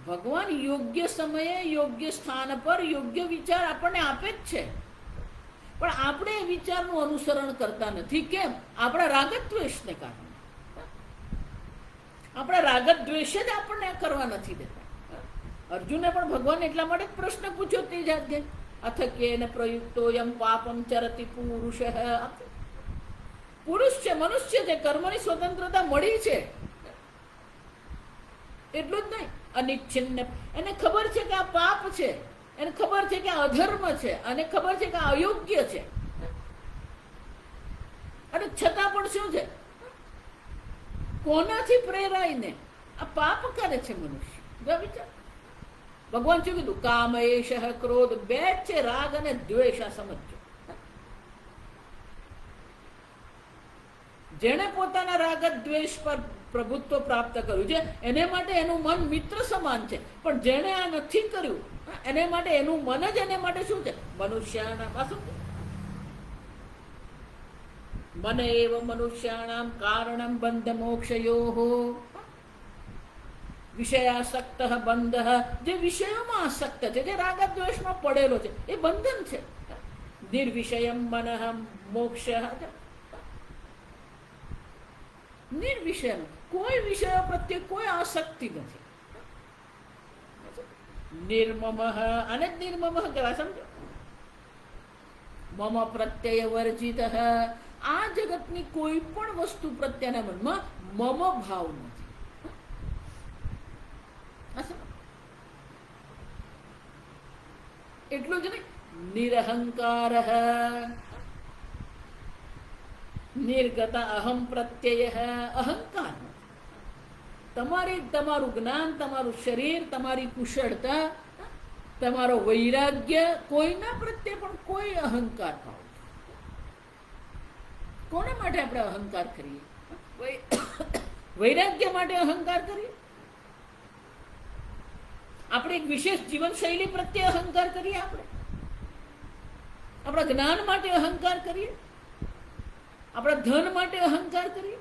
[SPEAKER 1] ભગવાન યોગ્ય સમયે યોગ્ય સ્થાન પર યોગ્ય વિચાર આપણને આપે જ છે, પણ આપણે એ વિચારનું અનુસરણ કરતા નથી. કેમ? આપણા રાગદ્વેષને કારણે. આપણા રાગદ્વેષ જ આપણને કરવા નથી દેતા. અર્જુને પણ ભગવાન એટલા માટે જ પ્રશ્ન પૂછ્યો તે જાતે, અથ કેન પ્રયુક્તો યમ પાપમ ચરતિ પુરુષ. પુરુષ છે, મનુષ્ય છે, કર્મની સ્વતંત્રતા મળી છે. એટલું જ નહીં, અનિચ્છિન્ન. એને ખબર છે કે આ પાપ છે, એને ખબર છે કે આ અધર્મ છે, અને ખબર છે કે આ અયોગ્ય છે, અને છતાં પણ શું છે? કોનાથી પ્રેરાઈને આ પાપ કરે છે મનુષ્ય? વિચાર. ભગવાન શું કીધું? કામ, એશ, ક્રોધ, બે જ છે, રાગ અને દ્વેષ. આ સમજો. જેણે પોતાના રાગ દ્વેષ પર પ્રભુત્વ પ્રાપ્ત કર્યું છે એને માટે એનું મન મિત્ર સમાન છે, પણ જેણે આ નથી કર્યું એને માટે એનું મન જ એને માટે શું છે? મનુષ્યાના. મન એવ મનુષ્યાણામ કારણમ બંધ મોક્ષયોઃ. વિષયાસક્ત બંધ. જે વિષયોમાં આસક્ત છે, જે રાગદ્વેષમાં પડેલો છે, એ બંધન છે. નિર્વિષયમ મનઃ મોક્ષ. નિર્વિષય, કોઈ વિષય પ્રત્યે કોઈ આસક્તિ નથી. નિર્મમ. અને નિર્મમ કહેવાય, સમજો. મમ પ્રત્યય વર્જિત. આ જગતની કોઈ પણ વસ્તુ પ્રત્યેના મનમાં મમ ભાવ નથી. એટલું જ નહીં, નિરહંકાર. નિર્ગત અહમ પ્રત્યય. અહંકાર. તમારું જ્ઞાન, તમારું શરીર, તમારી કુશળતા, તમારો વૈરાગ્ય, કોઈના પ્રત્યે પણ કોઈ અહંકાર ભાવ. કોના માટે આપણે અહંકાર કરીએ? વૈરાગ્ય માટે અહંકાર કરીએ? આપણે એક વિશેષ જીવનશૈલી પ્રત્યે અહંકાર કરીએ? આપણે આપણા જ્ઞાન માટે અહંકાર કરીએ, આપણા ધન માટે અહંકાર કરીએ.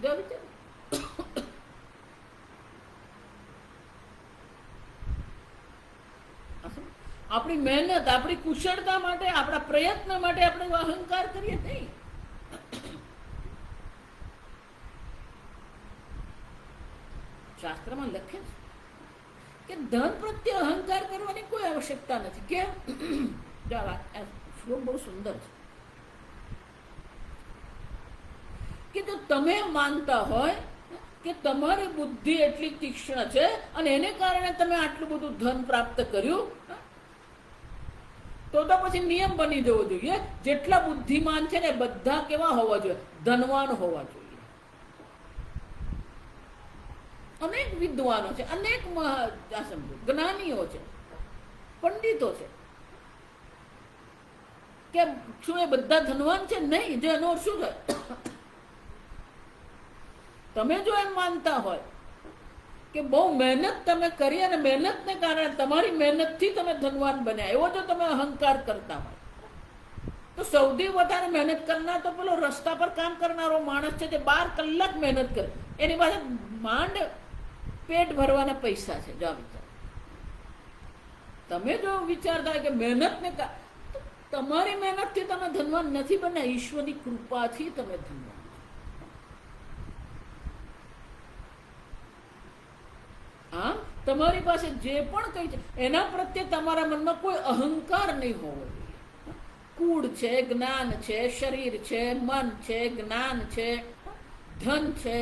[SPEAKER 1] જો વિચાર, આપણી મહેનત, આપણી કુશળતા માટે, આપણા પ્રયત્ન માટે આપણે અહંકાર કરીએ નહીં. શાસ્ત્રમાં લખે છે કે ધન પ્રત્યે અહંકાર કરવાની કોઈ આવશ્યકતા નથી. કેમ? શ્લોક બહુ સુંદર છે કે જો તમે માનતા હોય કે તમારી બુદ્ધિ એટલી તીક્ષ્ણ છે અને એને કારણે તમે આટલું બધું ધન પ્રાપ્ત કર્યું, તો પછી નિયમ બની જવો જોઈએ, જેટલા બુદ્ધિમાન છે ને બધા કેવા હોવા જોઈએ? ધનવાન હોવા જોઈએ. અનેક વિદ્વાનો છે, અનેક જ્ઞાનીઓ છે, પંડિતો છે. કે શું એ બધા ધનવાન છે? નહીં. જો એનો શું થાય? તમે જો એમ માનતા હોય કે બહુ મહેનત તમે કરી અને મહેનતને કારણે તમારી મહેનતથી તમે ધનવાન બન્યા, એવો જો તમે અહંકાર કરતા હોય, તો સૌથી વધારે મહેનત કરનાર તો પેલો રસ્તા પર કામ કરનારો માણસ છે, જે 12 કલાક મહેનત કરે, એની પાસે માંડ પેટ ભરવાના પૈસા છે. જો વિચાર, તમે જો વિચારતા હોય કે મહેનતને તમારી મહેનતથી તમે ધનવાન નથી બન્યા, ઈશ્વરની કૃપાથી તમે ધનવાન. હા, તમારી પાસે જે પણ કઈ છે એના પ્રત્યે તમારા મનમાં કોઈ અહંકાર નહીં હોવો જોઈએ. કુળ છે, જ્ઞાન છે, શરીર છે, મન છે, જ્ઞાન છે, ધન છે,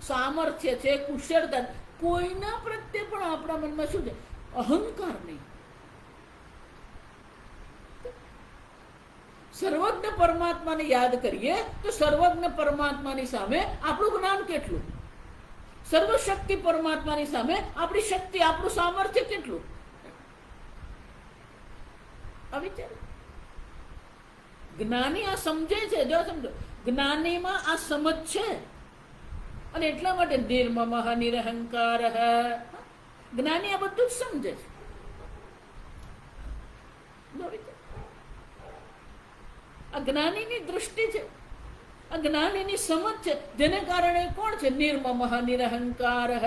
[SPEAKER 1] સામર્થ્ય છે, કુશળતા, કોઈના પ્રત્યે પણ આપણા મનમાં શું છે? અહંકાર નહીં. સર્વજ્ઞ પરમાત્માને યાદ કરીએ તો સર્વજ્ઞ પરમાત્માની સામે આપણું જ્ઞાન કેટલું? સર્વશક્તિ પરમાત્માની સામે આપણી શક્તિ, આપણું સામર્થ્ય કેટલું? જ્ઞાની આ સમજે છે. જો સમજો, જ્ઞાનીમાં આ સમજ છે અને એટલા માટે નિર્મમઃ નિરહંકારઃ, જ્ઞાની આ બધું જ સમજે છે. આ જ્ઞાનીની દૃષ્ટિ છે, આ જ્ઞાનીની સમજ છે, જેને કારણે કોણ છે? નિર્મમઃ નિરહંકારઃ.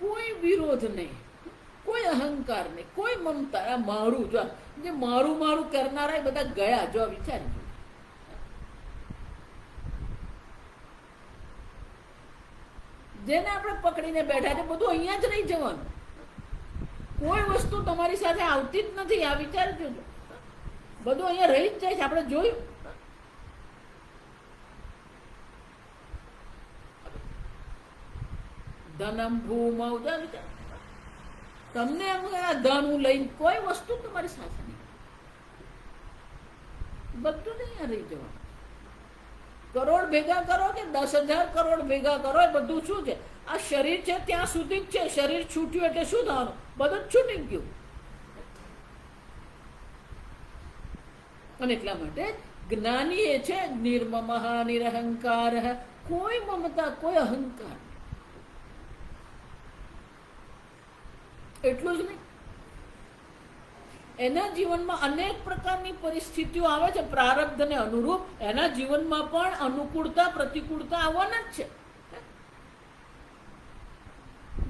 [SPEAKER 1] કોઈ વિરોધ નહીં, કોઈ અહંકાર નહીં, કોઈ મમતા. આ મારું, જો જે મારું મારું કરનારા એ બધા ગયા. જો વિચારી, જેને આપણે પકડીને બેઠા છે બધું અહીંયા જ રહી જવાનું. કોઈ વસ્તુ તમારી સાથે આવતી જ નથી. આ વિચારજો, બધું અહીંયા રહી જ જાય છે. આપણે જોયું, ધનમ ભૂમૌ, તમને એમ ધન હું લઈને કોઈ વસ્તુ તમારી સાથે નહીં, બધું જ અહીંયા રહી જવાનું. કરોડ ભેગા કરો કે 10,000 કરોડ ભેગા કરો, એ બધું શું છે? આ શરીર છે ત્યાં સુધી જ છે. શરીર છૂટ્યું એટલે શું થવાનું? બધું જ છૂટી ગયું. અને એટલા માટે જ્ઞાની એ છે નિર્મમઃ નિરહંકારઃ. કોઈ મમતા, કોઈ અહંકાર. એટલું જ નહીં, એના જીવનમાં અનેક પ્રકારની પરિસ્થિતિઓ આવે છે પ્રારબ્ધને અનુરૂપ. એના જીવનમાં પણ અનુકૂળતા પ્રતિકૂળતા આવવાના જ છે.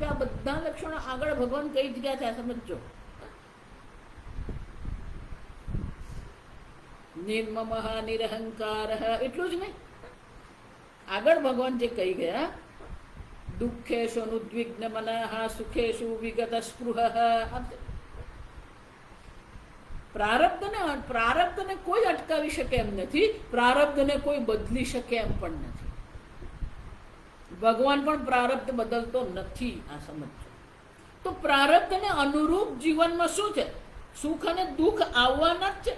[SPEAKER 1] આ બધા લક્ષણો આગળ ભગવાન કઈ જ ગયા છે, સમજો. નિર્મમઃ નિરહંકારઃ. એટલું જ નહીં, આગળ ભગવાન જે કહી ગયા, દુઃખેષુ અનુદ્વિગ્ન મનઃ સુખેષુ વિગત સ્પૃહઃ. પ્રારબ્ધને કોઈ અટકાવી શકે એમ નથી, પ્રારબ્ધને કોઈ બદલી શકે એમ પણ નથી. ભગવાન પણ પ્રારબ્ધ બદલતો નથી. આ સમજો. તો પ્રારબ્ધને અનુરૂપ જીવનમાં શું છે? સુખ અને દુઃખ આવવાના જ છે.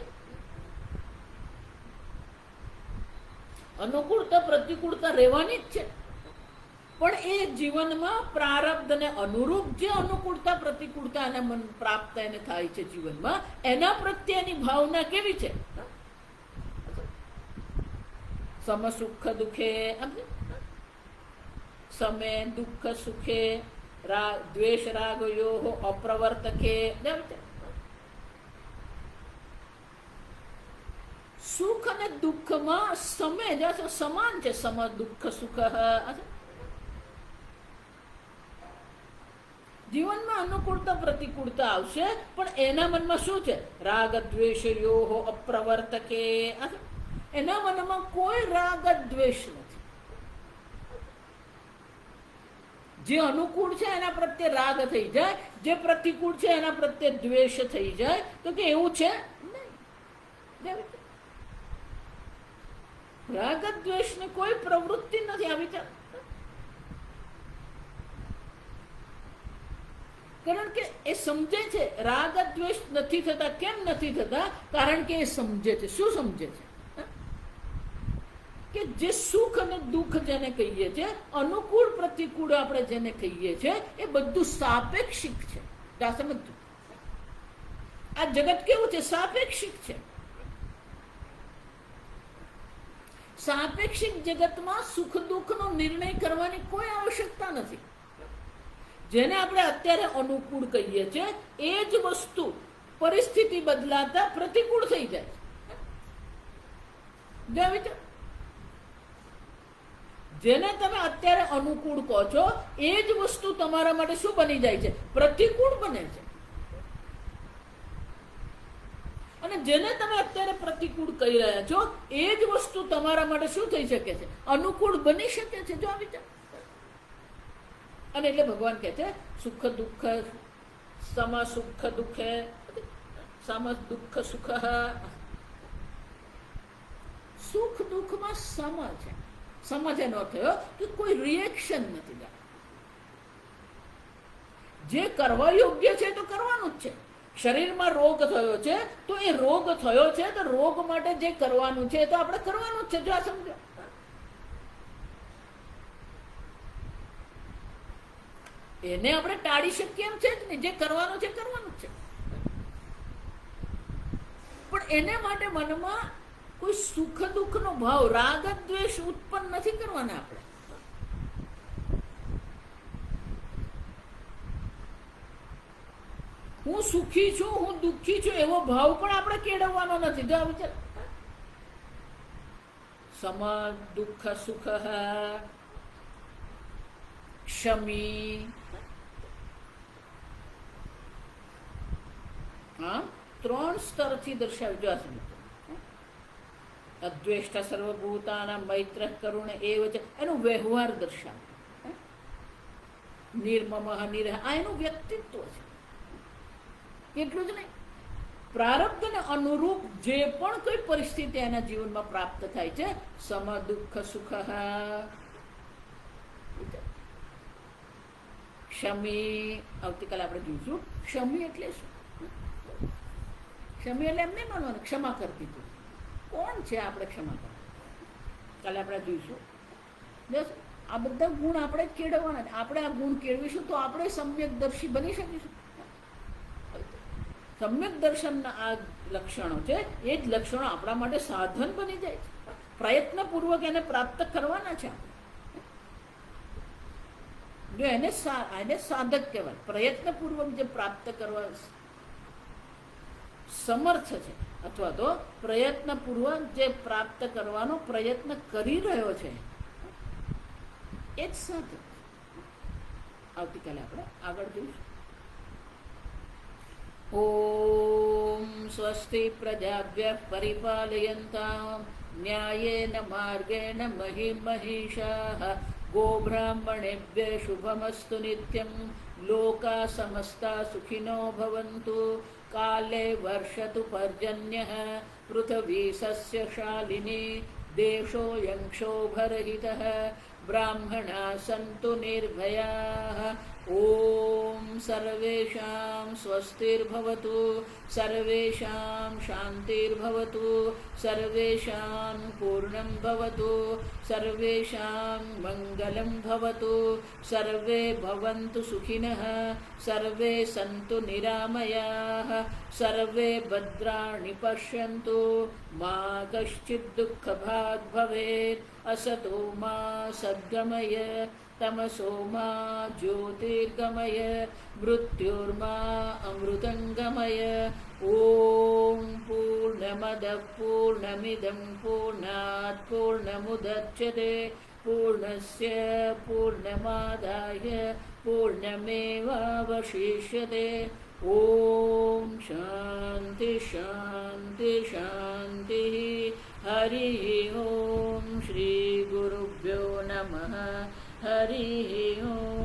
[SPEAKER 1] અનુકૂળતા પ્રતિકૂળતા રહેવાની જ છે. પણ એ જીવનમાં પ્રારબ્ધને અનુરૂપ જે અનુકૂળતા પ્રતિકૂળતા એને મન પ્રાપ્ત એને થાય છે જીવનમાં, એના પ્રત્યેની ભાવના કેવી છે? સમ સુખ દુઃખે समे दुख सुखे द्वेष रागयोः अप्रवर्तके. સુખ અને દુઃખમાં સમય સમાન છે. સમ દુઃખ સુખ. જીવનમાં અનુકૂળતા પ્રતિકૂળતા આવશે, પણ એના મનમાં શું છે? રાગ દ્વેષયો અપ્રવર્તકે. એના મનમાં કોઈ રાગ દ્વેષ નથી. જે અનુકૂળ છે એના પ્રત્યે રાગ થઈ જાય, જે પ્રતિકૂળ છે એના પ્રત્યે દ્વેષ થઈ જાય. તો કે એવું છે નહીં. રાગ દ્વેષની કોઈ પ્રવૃત્તિ નથી. આ વિચાર, કારણ કે એ સમજે છે રાગ દ્વેષ નથી થતા. કેમ નથી થતા? કારણ કે એ સમજે છે. શું સમજે છે? કે જે સુખ અને દુઃખ જેને કહીએ છીએ, અનુકૂળ પ્રતિકૂળ આપણે જેને કહીએ છીએ, એ બધું સાપેક્ષિક છે. સમજતું? આ જગત કેવું છે? સાપેક્ષિક છે. સાપેક્ષિક જગતમાં સુખ દુઃખનો નિર્ણય કરવાની કોઈ આવશ્યકતા નથી. જેને આપણે અત્યારે અનુકૂળ કહીએ છીએ એ જ વસ્તુ પરિસ્થિતિ બદલાતા પ્રતિકૂળ થઈ જાય. જેને તમે અત્યારે અનુકૂળ કહો છો એ જ વસ્તુ તમારા માટે શું બની જાય છે? પ્રતિકૂળ બને છે. અને જેને તમે અત્યારે પ્રતિકૂળ કહી રહ્યા છો એ જ વસ્તુ તમારા માટે શું થઈ શકે છે? અનુકૂળ બની શકે છે. જો આ વિચાર. અને એટલે ભગવાન કહે છે સુખ દુઃખ સમ સુખ દુઃખે સમ દુઃખ સુખ. સુખ દુઃખમાં સમ છે. સમજ એનો થયો કે કોઈ રિએક્શન નથી. જે કરવા યોગ્ય છે તો કરવાનું જ છે. શરીરમાં રોગ થયો છે તો એ રોગ થયો છે તો રોગ માટે જે કરવાનું છે તો આપણે કરવાનું જ છે. જો આ સમજો. એને આપણે ટાળી શકીએ એમ છે જ નહીં. જે કરવાનું છે કરવાનું જ છે. પણ એને માટે મનમાં કોઈ સુખ દુઃખ નો ભાવ, રાગ દ્વેષ ઉત્પન્ન નથી કરવાના આપણે. હું સુખી છું, હું દુઃખી છું એવો ભાવ પણ આપણે કેળવવાનો નથી. જો વિચાર. સમ દુઃખ સુખ ક્ષમી. હા, 3 સ્તરથી દર્શાવ્યું. અદ્વેષ્ટ સર્વભૂતાનાં મૈત્ર કરુણ એવ છે એનું વ્યવહાર દર્શાવે. નિર્મમ નિરહ આ એનું વ્યક્તિત્વ છે. એટલું જ નહીં, પ્રારબ્ધને અનુરૂપ જે પણ કોઈ પરિસ્થિતિ એના જીવનમાં પ્રાપ્ત થાય છે, સમ દુઃખ સુખ ક્ષમી. આવતીકાલે આપણે જોઈશું ક્ષમી એટલે શું. ક્ષમી એટલે એમ નહીં માનવાનું ક્ષમા કરતી તું. કોણ છે આપણે ક્ષમા કરવા? કાલે આપણે જોઈશું. બસ આ બધા ગુણ આપણે જ કેળવવાના. આપણે આ ગુણ કેળવીશું તો આપણે સમ્યકદર્શી બની શકીશું. સમ્યક દર્શનના આ લક્ષણો છે, એ જ લક્ષણો આપણા માટે સાધન બની જાય છે. પ્રયત્નપૂર્વક એને પ્રાપ્ત કરવાના છે. જો એને સાધક કહેવાય. પ્રયત્નપૂર્વક જે પ્રાપ્ત કરવા સમર્થ છે, અથવા તો પ્રયત્નપૂર્વક જે પ્રાપ્ત કરવાનો પ્રયત્ન કરી રહ્યો છે, એ જ સાધક. આવતીકાલે આપણે આગળ જોઈશું. ઓમ સ્વસ્તિ પ્રજાભ્યઃ પરિપાલયન્તાં ન્યાયેન માર્ગેણ મહિં મહિષાઃ ગોબ્રાહ્મણેભ્યઃ શુભમસ્તુ નિત્યં લોકા સમસ્તા સુખિનો ભવन्तુ કાલે વર્ષતુ પર્જન્યઃ પૃથ્વી સસ્યશાલિની દેશોऽયં ક્ષોભરહિતઃ બ્રાહ્મણા સन्तુ નિર્ભયાઃ. ઓમ સર્વેષાં સ્વસ્તિર્ભવતુ, સર્વેષાં શાંતિર્ભવતુ, સર્વેષાં પૂર્ણં ભવતુ, સર્વેષાં મંગલં ભવતુ, સર્વે ભવन्तુ સુખિનઃ, સર્વે સन्तુ નિરામયાઃ, સર્વે ભદ્રાણિ પશ્યन्तુ, મા કશ્ચિદ દુઃખભાગ્ ભવેत्. અસતો મા સદ્ગમય तमसो मा ज्योतिर्गमय मृत्युर्मा अमृतङ्गमय। ॐ पूर्णमदः पूर्णमिदं पूर्णात् पूर्णमुदच्यते पूर्णस्य पूर्णमादाय पूर्णमेवावशिष्यते। ॐ शान्ति शान्ति शान्तिः। हरिः ॐ श्रीगुरुभ्यो नमः। हरिः ॐ।